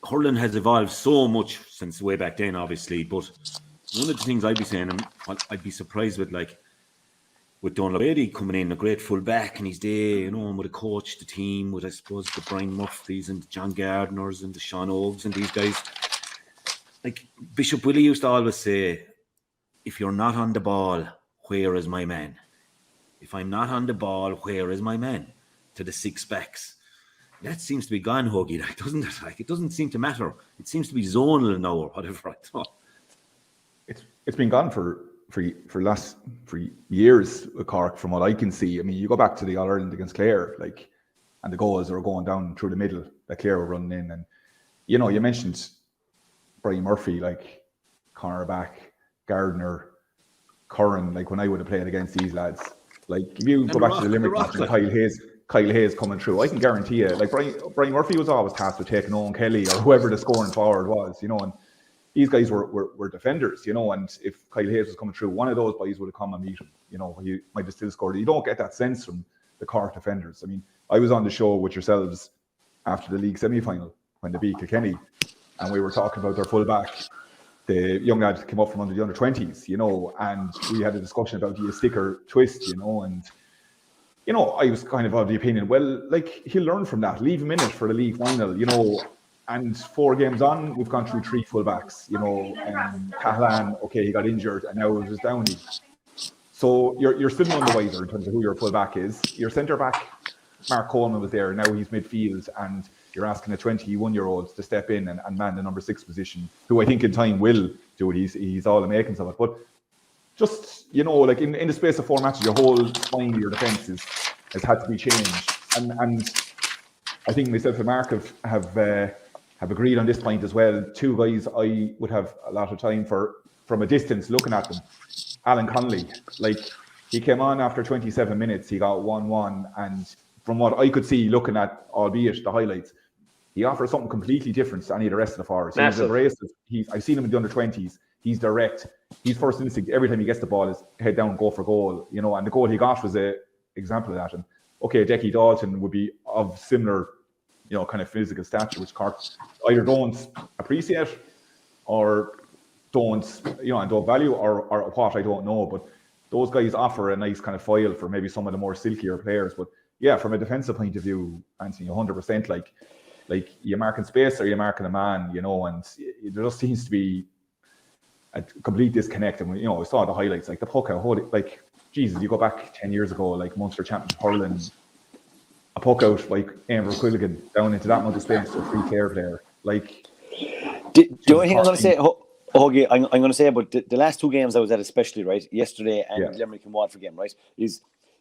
hurling has evolved so much since way back then, obviously. But one of the things I'd be saying, and I'd be surprised with, like, with Donald Brady coming in, a great full back, and he's there, you know, and with a coach, the team, with, I suppose, the Brian Murphys and the John Gardners and the Sean Oaks and these guys. Like Bishop Willie used to always say, if you're not on the ball, where is my man? If I'm not on the ball, where is my man? To the six backs. That seems to be gone, Hoagie, like, doesn't it? Like, it doesn't seem to matter. It seems to be zonal now or whatever. I thought. It's been gone for years with Cork, from what I can see. I mean, you go back to the All-Ireland against Clare, like, and the goals are going down through the middle that Clare were running in. And, you know, you mentioned Brian Murphy, like, cornerback, Gardner, Curran, like, when I would have played against these lads. Like, if you go back to the Limerick match and Kyle Hayes coming through, I can guarantee you, like, Brian Murphy was always tasked with taking Owen Kelly or whoever the scoring forward was, you know, and these guys were defenders, you know, and if Kyle Hayes was coming through, one of those boys would have come and beat him, you know, he might have still scored. You don't get that sense from the Cork defenders. I mean, I was on the show with yourselves after the league semi-final when they beat Kilkenny, and we were talking about their full-back. The young lad came up from under the under-20s, you know, and we had a discussion about, do you stick or twist, you know, and, you know, I was kind of the opinion, well, like, he'll learn from that. Leave him in it for the league final, you know. And 4 games on, we've gone through 3 fullbacks, you know. Cahalane, okay, he got injured, and now it was Downey. So you're still none the wiser in terms of who your fullback is. Your centre-back, Mark Coleman, was there. Now he's midfield, and you're asking a 21-year-old to step in and man the number 6 position, who I think in time will do it. He's all the makings of it. But just, you know, like, in the space of 4 matches, your whole spine of your defence has had to be changed. And I think myself and Mark have agreed on this point as well. 2 guys I would have a lot of time for from a distance looking at them. Alan Connolly, like, he came on after 27 minutes, he got 1-1, and from what I could see looking at, albeit the highlights, he offers something completely different to any of the rest of the forwards. He's abrasive. I've seen him in the under-20s. He's direct. His first instinct every time he gets the ball is head down, go for goal. You know, and the goal he got was an example of that. And okay, Decky Dalton would be of similar, you know, kind of physical stature, which Cork either don't appreciate or don't, you know, and don't value, or what, I don't know. But those guys offer a nice kind of foil for maybe some of the more silkier players. But yeah, from a defensive point of view, Anthony, 100%, like you marking space or you marking a man, you know, and there just seems to be a complete disconnect. And, you know, we saw the highlights, like the puck out, like, Jesus, you go back 10 years ago, like Munster Championship hurling, a puck out like Amber Quilligan down into that much space to a free Clare player. Like, the only thing I'm going to say, Hoagie, I'm going to say about the last 2 games I was at, especially, right, yesterday and Limerick and Waterford game, right, is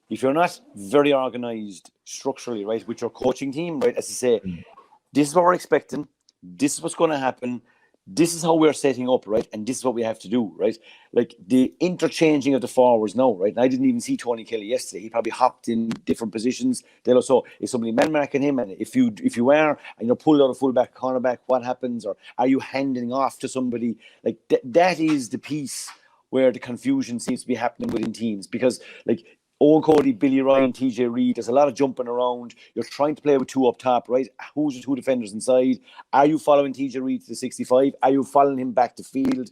if you're not very organised structurally, right, with your coaching team, right, as I say, this is what we're expecting, this is what's going to happen, this is how we're setting up, right, and this is what we have to do, right? Like, the interchanging of the forwards now, right, and I didn't even see Tony Kelly yesterday. He probably hopped in different positions. Dalo, so is somebody man marking him, and if you are, and you're pulled out of fullback, cornerback, what happens? Or are you handing off to somebody? Like, that is the piece where the confusion seems to be happening within teams, because, like, Owen Cody, Billy Ryan, TJ Reid, there's a lot of jumping around. You're trying to play with 2 up top, right? Who's the 2 defenders inside? Are you following TJ Reid to the 65? Are you following him back to field?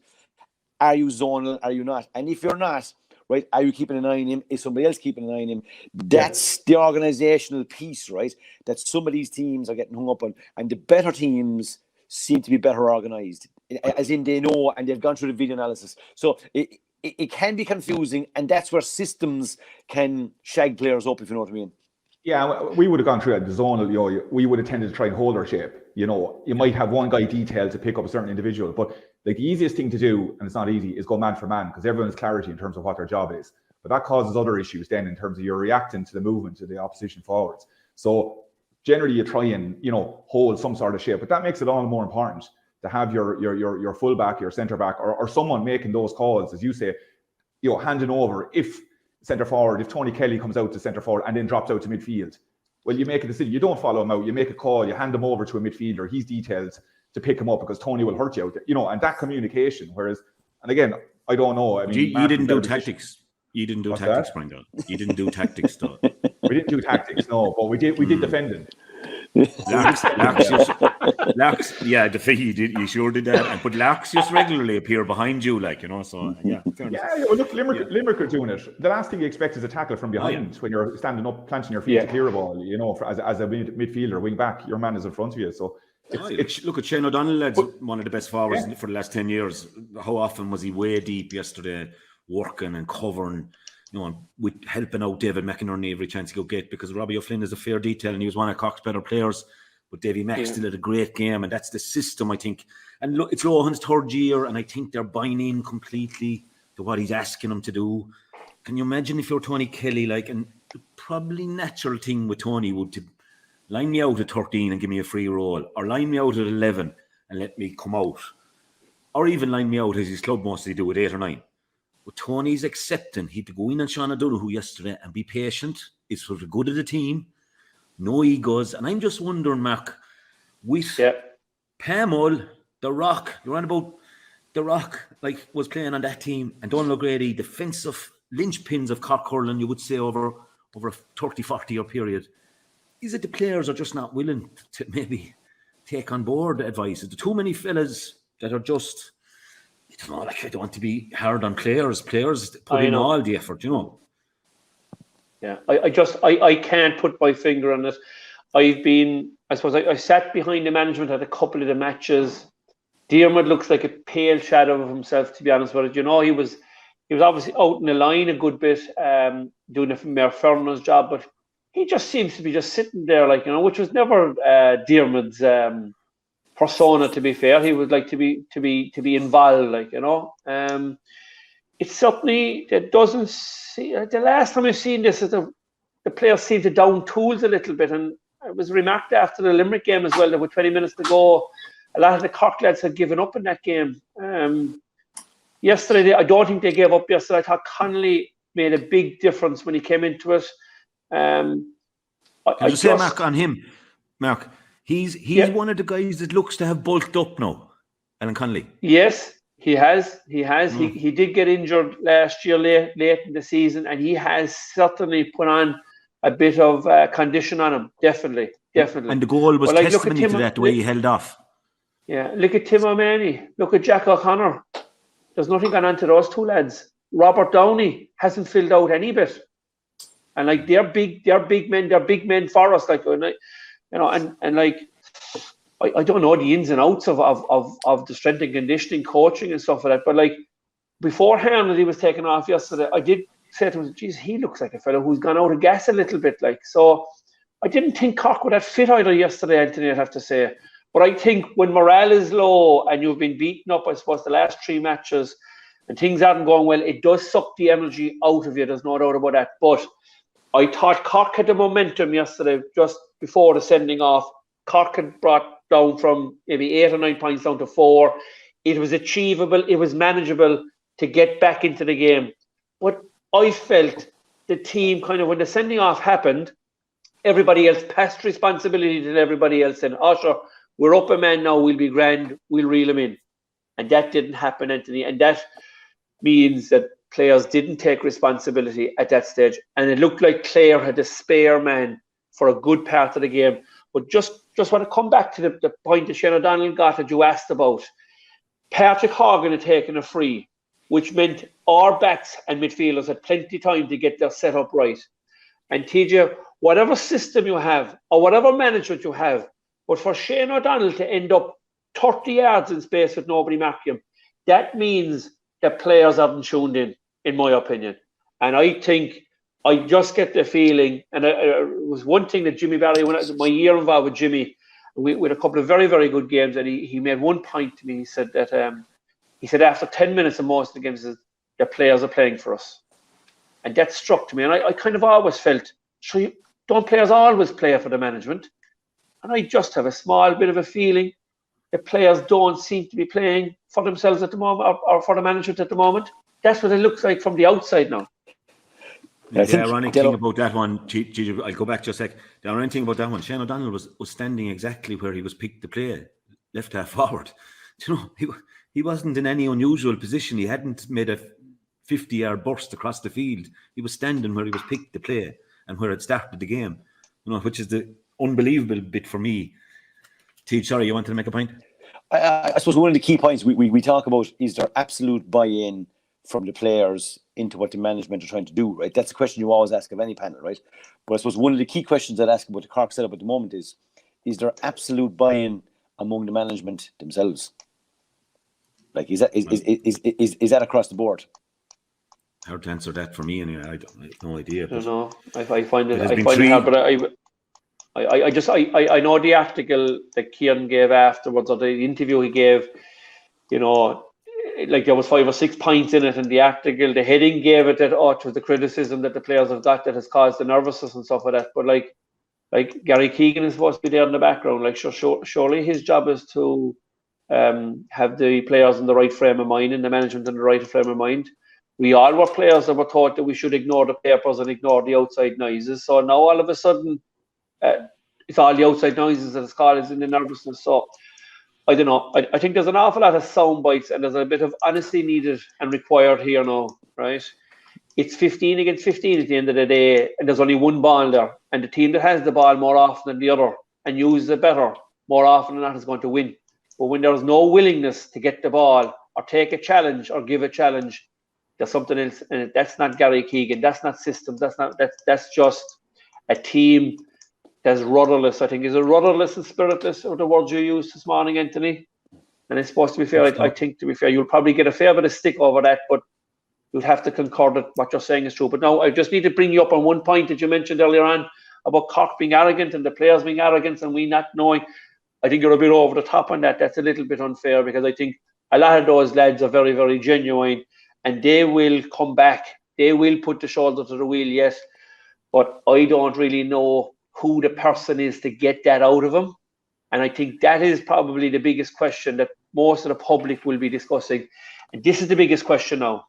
Are you zonal? Are you not? And if you're not, right, are you keeping an eye on him? Is somebody else keeping an eye on him? That's the organizational piece, right, that some of these teams are getting hung up on. And the better teams seem to be better organized, as in they know and they've gone through the video analysis. So it can be confusing, and that's where systems can shag players up, if you know what I mean. Yeah, we would have gone through that. The zonal, we would have tended to try and hold our shape. You might have one guy detailed to pick up a certain individual, but like the easiest thing to do, and it's not easy, is go man for man because everyone has clarity in terms of what their job is. But that causes other issues then in terms of you're reacting to the movement of the opposition forwards. So generally you try and, hold some sort of shape, but that makes it all the more important to have your fullback, your centre back, or someone making those calls, as you say, handing over if centre forward, if Tony Kelly comes out to centre forward and then drops out to midfield. Well, you make a decision. You don't follow him out. You make a call. You hand him over to a midfielder. He's detailed to pick him up because Tony will hurt you out there. And that communication. Whereas, and again, I don't know. I mean, you didn't do tactics. You didn't do tactics, Brendan. You didn't do tactics, though. We didn't do tactics, no, but we did defending. Lax, yeah, you sure did that. But Lax just regularly appear behind you, so yeah. Well, look, Limerick are doing it. The last thing you expect is a tackle from behind when you're standing up, planting your feet to clear a ball. As a midfielder, wing back, your man is in front of you. So look at Shane O'Donnell, lads, one of the best forwards for the last 10 years. How often was he way deep yesterday, working and covering? With helping out David McInerney every chance he could get, because Robbie O'Flynn is a fair detail and he was one of Cork's better players. But Davy Mack still had a great game, and that's the system, I think. And look, it's Lohan's third year, and I think they're buying in completely to what he's asking them to do. Can you imagine if you're Tony Kelly, and the probably natural thing with Tony would to line me out at 13 and give me a free roll, or line me out at 11 and let me come out, or even line me out as his club mostly do at 8 or 9. But Tony's accepting he'd to go in on Sean O'Donoghue yesterday and be patient. It's for the good of the team. No egos. And I'm just wondering, Mark, with Pamol, The Rock, you're on about The Rock, was playing on that team, and Donald O'Grady, defensive linchpins of Cork hurling, you would say, over a 30-40 year period. Is it the players are just not willing to maybe take on board the advice? Is there too many fellas that are just... I don't want to be hard on players. Players put in all the effort, Yeah, I can't put my finger on it. I sat behind the management at a couple of the matches. Diarmuid looks like a pale shadow of himself, to be honest with it. He was obviously out in the line a good bit, doing a Mayor Fernand's job, but he just seems to be just sitting there, which was never Diarmuid's persona, to be fair. He would like to be involved, it's certainly that doesn't see. The last time I've seen this is the players seem to down tools a little bit, and it was remarked after the Limerick game as well that with 20 minutes to go, a lot of the Cork lads had given up in that game. Yesterday, I don't think they gave up yesterday. I thought Connolly made a big difference when he came into it. I just say, Mark, on him, Mark. He's one of the guys that looks to have bulked up now, Alan Connolly. Yes, he has. He did get injured last year late in the season, and he has certainly put on a bit of condition on him. Definitely. And the goal was testimony to that, the way he held off. Yeah, look at Tim O'Mahony. Look at Jack O'Connor. There's nothing gone on to those two lads. Robert Downey hasn't filled out any bit. And they're big men for us. I don't know the ins and outs of the strength and conditioning, coaching and stuff like that. But beforehand, when he was taken off yesterday, I did say to him, geez, he looks like a fellow who's gone out of gas a little bit. So I didn't think Cork would have fit either yesterday, Anthony, I'd have to say. But I think when morale is low and you've been beaten up, I suppose, the last 3 matches and things aren't going well, it does suck the energy out of you. There's no doubt about that. But I thought Cork had the momentum yesterday just before the sending off. Cork had brought down from maybe 8 or 9 points down to 4. It was achievable. It was manageable to get back into the game. But I felt the team when the sending off happened, everybody else passed responsibility to everybody else and, sure, we're up a man now, we'll be grand, we'll reel him in. And that didn't happen, Anthony. And that means that players didn't take responsibility at that stage. And it looked like Clare had a spare man for a good part of the game. But just want to come back to the point that Shane O'Donnell got that you asked about. Patrick Hogan had taken a free, which meant our backs and midfielders had plenty of time to get their setup right. And TJ, whatever system you have or whatever management you have, but for Shane O'Donnell to end up 30 yards in space with nobody marking him, that means that players haven't tuned in my opinion. And I think I just get the feeling, and it was one thing that Jimmy Barry, when my year involved with Jimmy, we had a couple of very, very good games, and he made one point to me. He said that after 10 minutes of most of the games, the players are playing for us. And that struck to me. And I kind of always felt, don't players always play for the management? And I just have a small bit of a feeling that players don't seem to be playing for themselves at the moment, or for the management at the moment. That's what it looks like from the outside now. The ironic thing about that one, Gigi, I'll go back just a sec. The ironic thing about that one, Shane O'Donnell was standing exactly where he was picked to play, left half forward. You know, he wasn't in any unusual position. He hadn't made a 50-yard burst across the field. He was standing where he was picked to play and where it started the game. You know, which is the unbelievable bit for me. Tej, sorry, you wanted to make a point? I suppose one of the key points we talk about is there absolute buy-in from the players into what the management are trying to do, right? That's a question you always ask of any panel, right? But I suppose one of the key questions I'd ask about the Cork setup at the moment is there absolute buy-in among the management themselves? Like, is that across the board? Hard to answer that for me anyway. I have no idea. I don't know. I find it hard, but I know the article that Kieran gave afterwards, or the interview he gave, you know, like there was 5 or 6 points in it, and the article, the heading gave it that, it was the criticism that the players have got that has caused the nervousness and stuff like that. But like Gary Keegan is supposed to be there in the background. Like, surely his job is to have the players in the right frame of mind and the management in the right frame of mind. We all were players that were taught that we should ignore the papers and ignore the outside noises. So now all of a sudden, it's all the outside noises that is causing the nervousness. So I don't know. I think there's an awful lot of sound bites, and there's a bit of honesty needed and required here now, right? It's 15 against 15 at the end of the day, and there's only one ball there. And the team that has the ball more often than the other and uses it better more often than not is going to win. But when there's no willingness to get the ball or take a challenge or give a challenge, there's something else, and that's not Gary Keegan. That's not systems. That's just a team that's rudderless. I think is it rudderless and spiritless, or the words you used this morning, Anthony? And it's supposed to be fair. I think, to be fair, you'll probably get a fair bit of stick over that, but you'll have to concur that what you're saying is true. But now I just need to bring you up on one point that you mentioned earlier on about Cork being arrogant and the players being arrogant and we not knowing. I think you're a bit over the top on that. That's a little bit unfair, because I think a lot of those lads are very, very genuine, and they will come back. They will put the shoulder to the wheel, yes. But I don't really know who the person is to get that out of them. And I think that is probably the biggest question that most of the public will be discussing. And this is the biggest question now.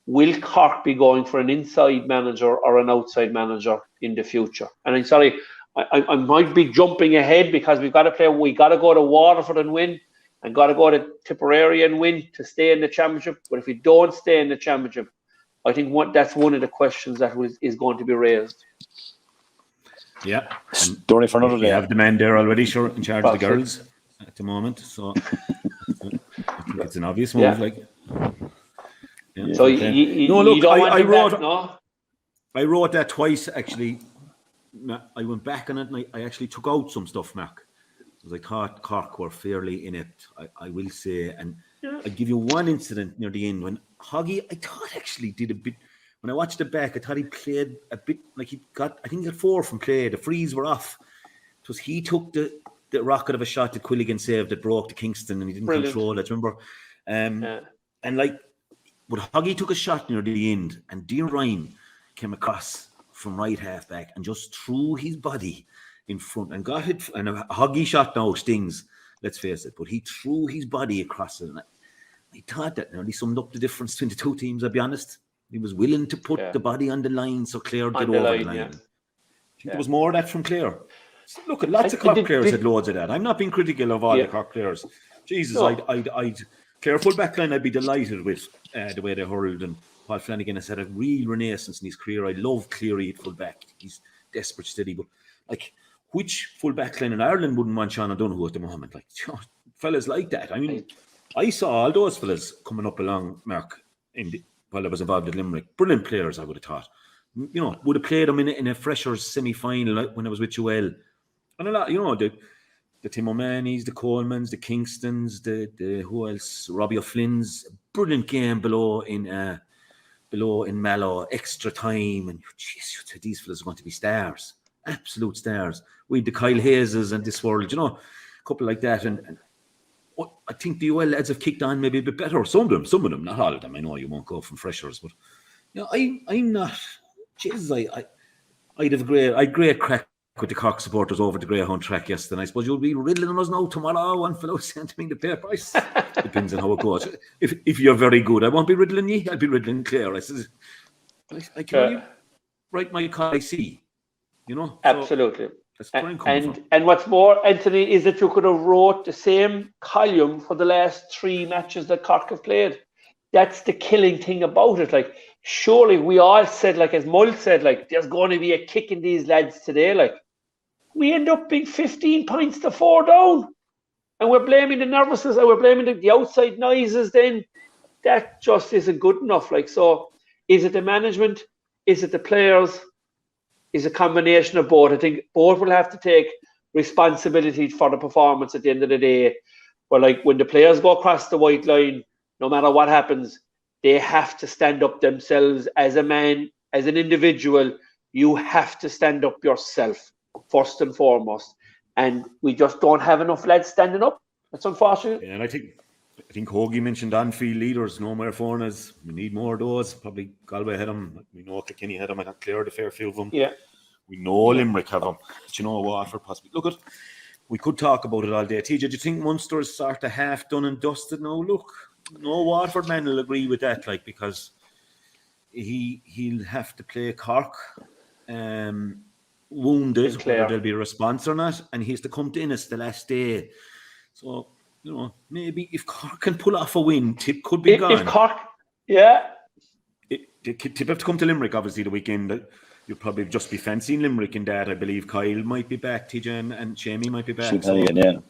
Will Cork be going for an inside manager or an outside manager in the future? And I'm sorry, I might be jumping ahead, because we got to go to Waterford and win, and got to go to Tipperary and win to stay in the championship. But if we don't stay in the championship, I think that's one of the questions that is going to be raised. Yeah. Story for another day. You have the man there already, sure, in charge of the girls at the moment. So it's an obvious move. So okay. you don't want I wrote that twice, actually. I went back on it, and I actually took out some stuff, Mark, because I thought Cork were fairly inept, I will say. And I'll give you one incident near the end when Hoggy, I thought, actually did a bit. When I watched it back, I thought he played a bit like he got 4 from play. The frees were off. It was he took the rocket of a shot that Quilligan saved that broke to Kingston, and he didn't control it, remember? And like, but Hoggy took a shot near the end, and Dean Ryan came across from right half back and just threw his body in front and got it. And a Hoggy shot now stings, let's face it, but he threw his body across it. And I thought that nearly summed up the difference between the two teams, I'll be honest. He was willing to put the body on the line so Clare get over the line. I think there was more of that from Clare. Look, lots of Cork players had loads of that. I'm not being critical of all the Cork players. Jesus, I'd Clare full back line, I'd be delighted with the way they hurled, and Paul Flanagan has had a real renaissance in his career. I love Cleary at full back. He's desperate steady, but like, which full back line in Ireland wouldn't want Sean O'Donoghue at the moment? Like, fellas like that. I mean, I saw all those fellas coming up along, Mark, while I was involved in Limerick. Brilliant players, I would have thought. You know, would have played them in a Freshers semi-final when I was with Joel. And a lot, you know, the Tim O'Mahony's, the Colemans, the Kingstons, the who else? Robbie O'Flynn's. Brilliant game below in below in Mallow, extra time, and jeez, these fellas are going to be stars, absolute stars. We had the Kyle Hayeses and this world, a couple like that, and I think the UL lads have kicked on maybe a bit better. Some of them, not all of them. I know you won't go from freshers, but I'm not. Jesus, I'd have great crack with the Cork supporters over the Greyhound track yesterday. And I suppose you'll be riddling us now tomorrow. One fellow sent me the paper. Depends on how it goes. If you're very good, I won't be riddling you. I'll be riddling Clare. I said, I can write my call. I see, Absolutely. So and what's more, Anthony, is that you could have wrote the same column for the last 3 matches that Cork have played. That's the killing thing about it. Like, surely we all said, like, as Mull said, like, there's going to be a kick in these lads today. Like, we end up being 15 points to 4 down. And we're blaming the nervousness and we're blaming the outside noises then. That just isn't good enough. Like, so is it the management? Is it the players? Is a combination of both. I think both will have to take responsibility for the performance at the end of the day. But like when the players go across the white line, no matter what happens, they have to stand up themselves as a man, as an individual. You have to stand up yourself first and foremost. And we just don't have enough lads standing up. That's unfortunate. Yeah, and I think Hogan mentioned on-field leaders, no more foreigners. We need more of those. Probably Galway had them. We know Kilkenny had them. I got cleared a fair few of them. Yeah. We know Limerick have them. But Waterford possibly. Look, we could talk about it all day. TJ, do you think Munster is sort of half done and dusted now? Look, no Waterford man will agree with that, because he'll have to play Cork wounded, whether there'll be a response or not, and he has to come to Innis the last day. So, maybe if Cork can pull off a win, Tip could be gone. If Cork, yeah. Tip have to come to Limerick, obviously, the weekend. You'll probably just be fancying Limerick in that. I believe Kyle might be back, TJ, and Shamey might be back. So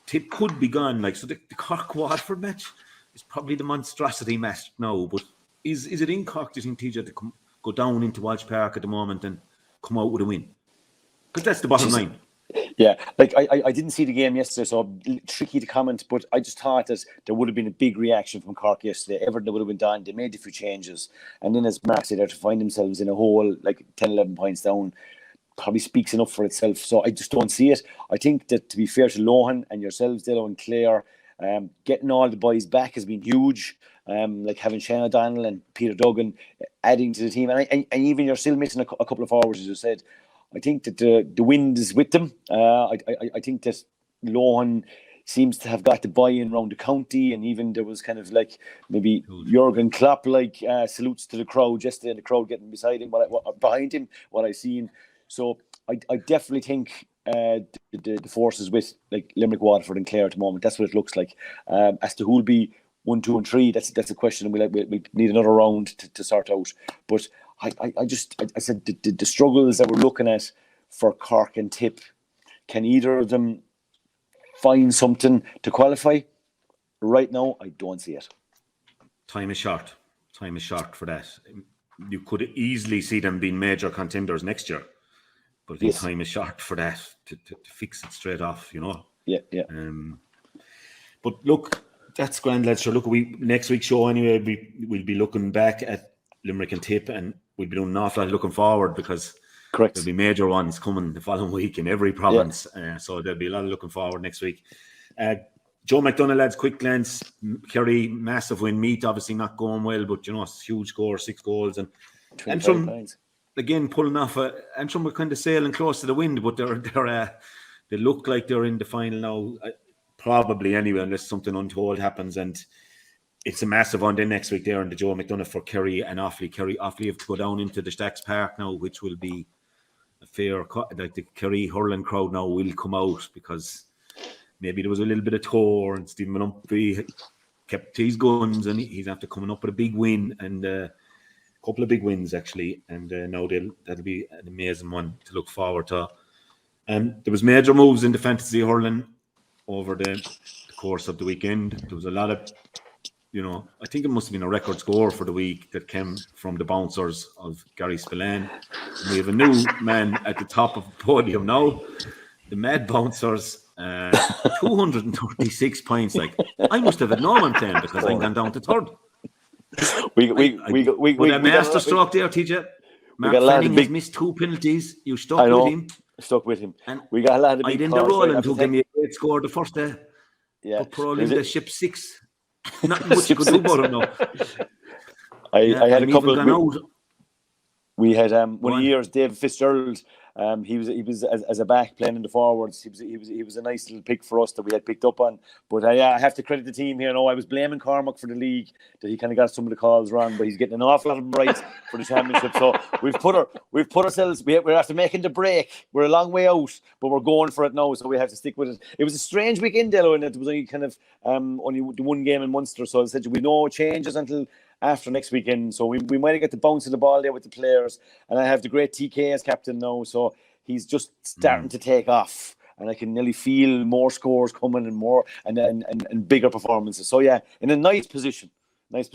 Tip could be gone. So the Cork-Waterford match is probably the monstrosity match now. But is it in Cork, do you think, TJ, to go down into Walsh Park at the moment and come out with a win? Because that's the bottom line. Yeah, I didn't see the game yesterday, so tricky to comment, but I just thought that there would have been a big reaction from Cork yesterday. Everton would have went on. They made a few changes. And then, as Mark said, to find themselves in a hole, 10, 11 points down, probably speaks enough for itself. So I just don't see it. I think that, to be fair to Lohan and yourselves, Dalo and Clare, getting all the boys back has been huge. Having Shane O'Donnell and Peter Duggan adding to the team. And even you're still missing a couple of forwards, as you said. I think that the wind is with them. I think that Lohan seems to have got the buy-in around the county, and even there was kind of maybe Jurgen Klopp salutes to the crowd yesterday, the crowd getting beside him, behind him, what I've seen. So I definitely think the forces with Limerick, Waterford, and Clare at the moment. That's what it looks like. As to who'll be 1, 2, and 3, that's a question we'll need another round to sort out. But I said the struggles that we're looking at for Cork and Tip, can either of them find something to qualify? Right now, I don't see it. Time is short. Time is short for that. You could easily see them being major contenders next year, but I think time is short for that to fix it straight off. Yeah. But look, that's grand, lads. Sure, look, next week's show anyway. We'll be looking back at Limerick and Tip, and we'll be doing an awful lot looking forward, because there'll be major ones coming the following week in every province. So there'll be a lot of looking forward next week. Joe McDonagh, lads, quick glance. Kerry, massive win. Meath obviously not going well, but huge score, 6 goals, and from again pulling off. And from we're kind of sailing close to the wind, but they look like they're in the final now. Probably anyway, unless something untoward happens, and it's a massive one then next week there in the Joe McDonagh for Kerry and Offaly. Kerry have to go down into the Stacks Park now, which will be a fair, the Kerry hurling crowd now will come out, because maybe there was a little bit of tour, and Stephen Mumphy kept his guns, and he's after coming up with a big win, and a couple of big wins actually, and now that'll be an amazing one to look forward to. There was major moves in the fantasy hurling over the course of the weekend. There was a lot of, I think it must have been a record score for the week that came from the bouncers of Gary Spillane. We have a new man at the top of the podium now. The Mad Bouncers, 236 points. I must have had no one playing, because I'm gone down to third. a masterstroke there, TJ. Mark Fanning has missed 2 penalties. You stuck with him. Stuck with him. And we got a lot of big calls. I Roland who gave me a great score the first day. Yeah. But poor the ship 6. Not much you could do about him now. I had a couple. We had one of the years, Dave Fitzgerald. He was as a back playing in the forwards. He was a nice little pick for us that we had picked up on. But I have to credit the team here. No, I was blaming Cormac for the league that he kind of got some of the calls wrong, but he's getting an awful lot of them right for the championship. So we've put ourselves. We're after making the break. We're a long way out, but we're going for it now. So we have to stick with it. It was a strange weekend, Dalo, and it was only kind of only the one game in Munster. So I said we no changes until after next weekend, so we might get the bounce of the ball there with the players, and I have the great TK as captain now, so he's just starting to take off, and I can nearly feel more scores coming and more and bigger performances. So yeah, in a nice position. Yeah,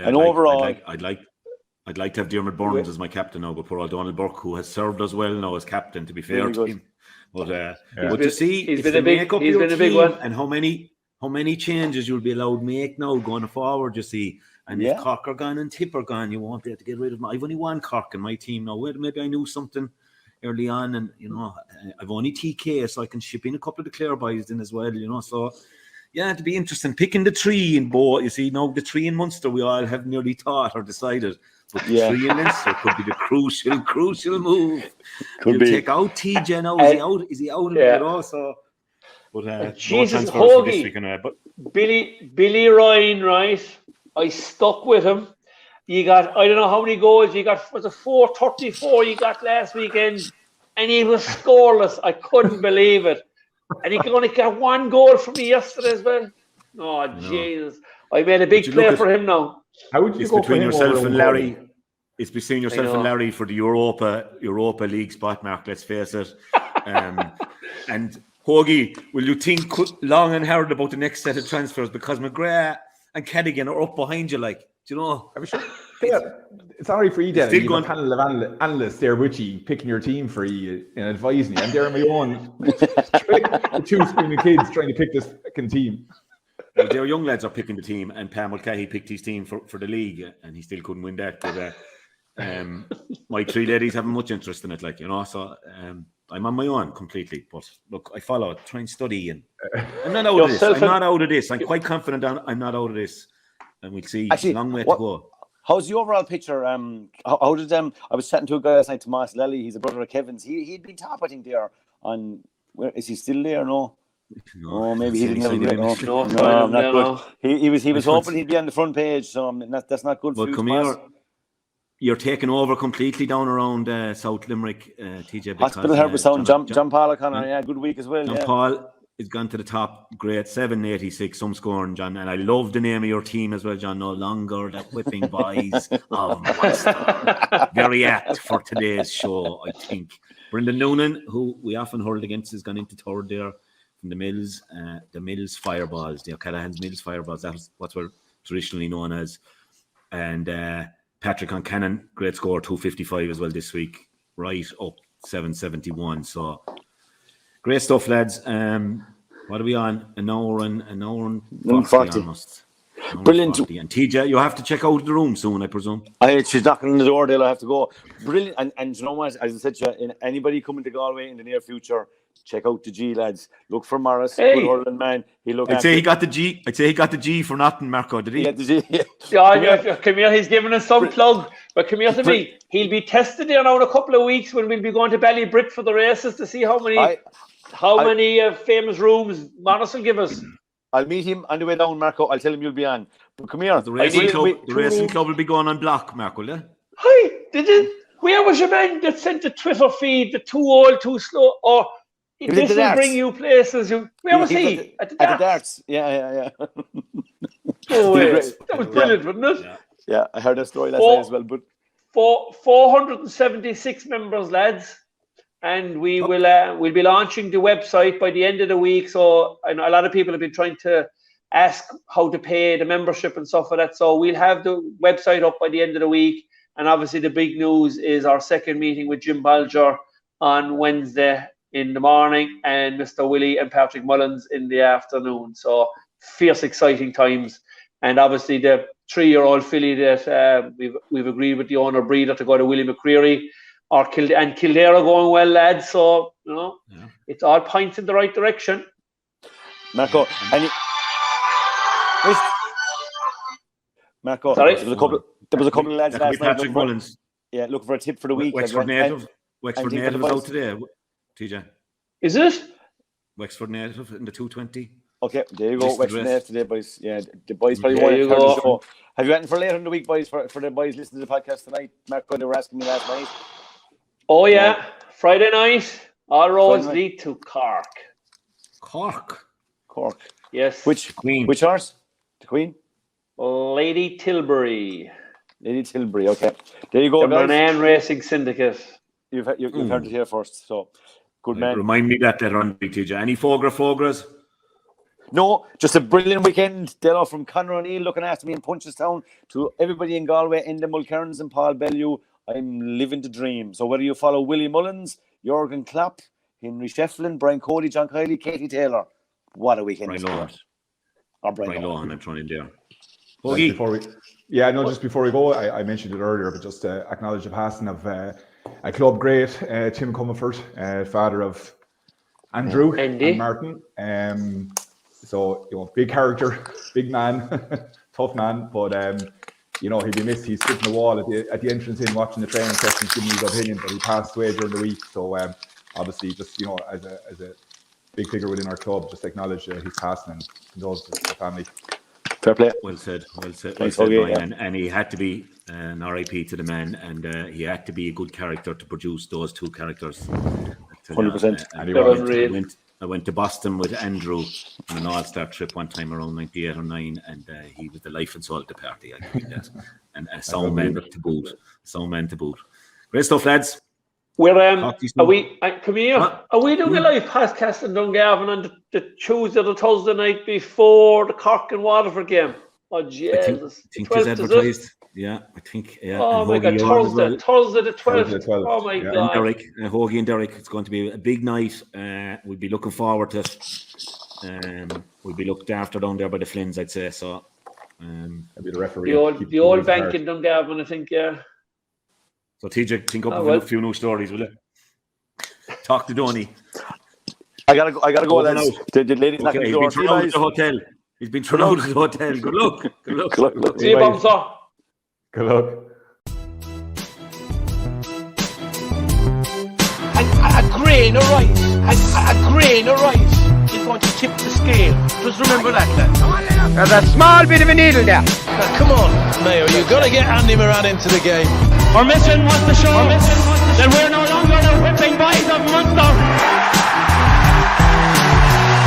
and overall, I'd like to have Diarmaid Burns as my captain now, but poor old Donald Burke, who has served us well now as captain, to be fair to him. But but you see, he's been a big one, and how many changes you'll be allowed to make now going forward. You see. And if Cork are gone and Tip are gone, you won't be able to get rid of them. I've only one Cork in my team now. Maybe I knew something early on, and I've only TK, so I can ship in a couple of the Clare boys in as well. So yeah, it'd be interesting picking the 3 in both. You see, now the 3 in Munster we all have nearly thought or decided, but the 3 in Leinster could be the crucial move. Could be. Take out TJ now. Is he out? Yeah. So, but Jesus, no transfers for this weekend. But Billy Ryan, right? I stuck with him. You got, I don't know how many goals you got. Was it 434 you got last weekend? And he was scoreless. I couldn't believe it. And he only got 1 goal from me yesterday as well. Oh, Jesus. I made a big play for him now. How would you it's go between for him yourself and Larry? It's between yourself and Larry for the Europa League spot, Mark, let's face it. And Hoagie, will you think long and hard about the next set of transfers? Because McGrath and Cadigan are up behind you, like, do you know? It's alright for you, Dan. You've got a panel of analysts there with you, picking your team for you and advising you. And there on my own, 2 screaming kids trying to pick this fucking team. Well, their young lads are picking the team, and Pam Mulcahy picked his team for the league, and he still couldn't win that. But my 3 ladies haven't much interest in it, like, so I'm on my own completely. But look, I follow it, try and study, and I'm not out of this. I'm quite confident I'm not out of this, and we'll see. Actually, a long way to go. How's the overall picture? How did I was chatting to a guy last night, Tomas Lely. He's a brother of Kevin's. He'd been top, I think, there on. Where is he still there? No. Oh, maybe he didn't. No, not good. He was hoping he'd be on the front page, so that's not good for you. Come here. You're taking over completely down around South Limerick, TJ. Hospital Herbertstown, John Paul O'Connor, good week as well. John Paul is gone to the top, great, 786, some scoring, John. And I love the name of your team as well, John. No longer the whipping boys of Munster. Very apt for today's show, I think. Brendan Noonan, who we often hurled against, has gone into third there from the Mills Fireballs, the O'Callaghan's Mills Fireballs. That's what we're traditionally known as. And Patrick O'Cannon, great score, 255 as well this week, right up 771. So great stuff, lads. What are we on? An hour and 40 almost. Brilliant. 40. And TJ, you have to check out the room soon, I presume. She's knocking on the door, Dale. I have to go. Brilliant. And you know what? As I said to you, anybody coming to Galway in the near future, check out the G, lads. Look for Morris, good hurling man. I'd say he got the G for nothing, Marco. Did he? He got the G. Yeah, come here. He's giving us some plug. But come here to me. He'll be tested there now in a couple of weeks when we'll be going to Ballybrit for the races to see how many famous rooms Morris will give us. I'll meet him on the way down, Marco. I'll tell him you'll be on. But come here. The racing club will be going on block, Marco, yeah? Hi, where was your man that sent the Twitter feed, the too old, too slow, or this will bring you places? Where was he? At the darts. Yeah. Oh, that was brilliant, wasn't it? Yeah, I heard that story last night as well. But 476 members, lads. And we'll be launching the website by the end of the week. So I know a lot of people have been trying to ask how to pay the membership and stuff like that. So we'll have the website up by the end of the week. And obviously the big news is our second meeting with Jim Balger on Wednesday in the morning and Mr. Willie and Patrick Mullins in the afternoon. So fierce, exciting times. And obviously the 3-year-old filly that we've agreed with the owner breeder to go to Willie McCreary and Kildare are going well, lads. So it's all points in the right direction. Marco, sorry? There was a couple of lads last night. Patrick Mullins. Yeah, looking for a tip for the week. Wexford native is out today. TJ. Is it? Wexford native in the 220. Okay, there you go. Wexford native today, boys. Yeah, the boys probably There you go. show. Have you anything for later in the week, boys? For the boys listening to the podcast tonight, Marco, they were asking me last night. Oh yeah, Friday night. All roads lead to Cork. Cork. Yes. Which Queen? Which horse? The Queen. Lady Tilbury. Okay. There you go, the guys. Bernan Racing Syndicate. You've heard it here first. So good man. Remind me that later on, TJ. Any Fogras? No, just a brilliant weekend. Dalo from Conor O'Neill looking after me in Punchestown. To everybody in Galway, Enda Mulcairns and Paul Bellew, I'm living the dream. So whether you follow Willie Mullins, Jurgen Klopp, Henry Shefflin, Brian Cody, John Kiley, Katie Taylor, what a weekend! Brian Lohan, I'm trying in there. Just before we go, I mentioned it earlier, but just acknowledge the passing of a club great, Tim Comerford, father of Andrew and Martin. So, big character, big man, tough man, but he'd be missed. He's sitting on the wall at the entrance in watching the training sessions, giving his opinion, but he passed away during the week. So obviously, just as a big figure within our club, just acknowledge his passing and condolences to the family. Fair play. Well said, Brian. And he had to be an RIP to the man, and he had to be a good character to produce those two characters. 100%. I went to Boston with Andrew on an all-star trip one time around 98 or 9, and he was the life and soul of the party. I think that, and a sound man to boot. Great stuff, lads. We're come here. Are we doing a live podcast in Dungarvan on the Tuesday or the Thursday night before the Cork and Waterford game? Oh Jesus! I think it's advertised. Yeah, I think. Yeah. Oh my God! Thursday the 12th. Oh my God! Derek, Hogan and Derek. It's going to be a big night. We'll be looking forward to it. We'll be looked after down there by the Flynns, I'd say. So, I'll be the referee. The old bank in Dungarvan, I think. Yeah. So TJ, think up a few new stories, will you? Talk to Donny. I gotta go. Lads. The ladies knocking the door. He's been thrown out of the hotel. He's been thrown out of the hotel. Good luck. See you, Bumsor. Good luck. A grain of rice is going to tip the scale. Just remember that, lad. There's a small bit of a needle there. Come on, Mayo, you've got to get Andy Moran into the game. Our mission was to show that we're no longer the whipping boys of Munster.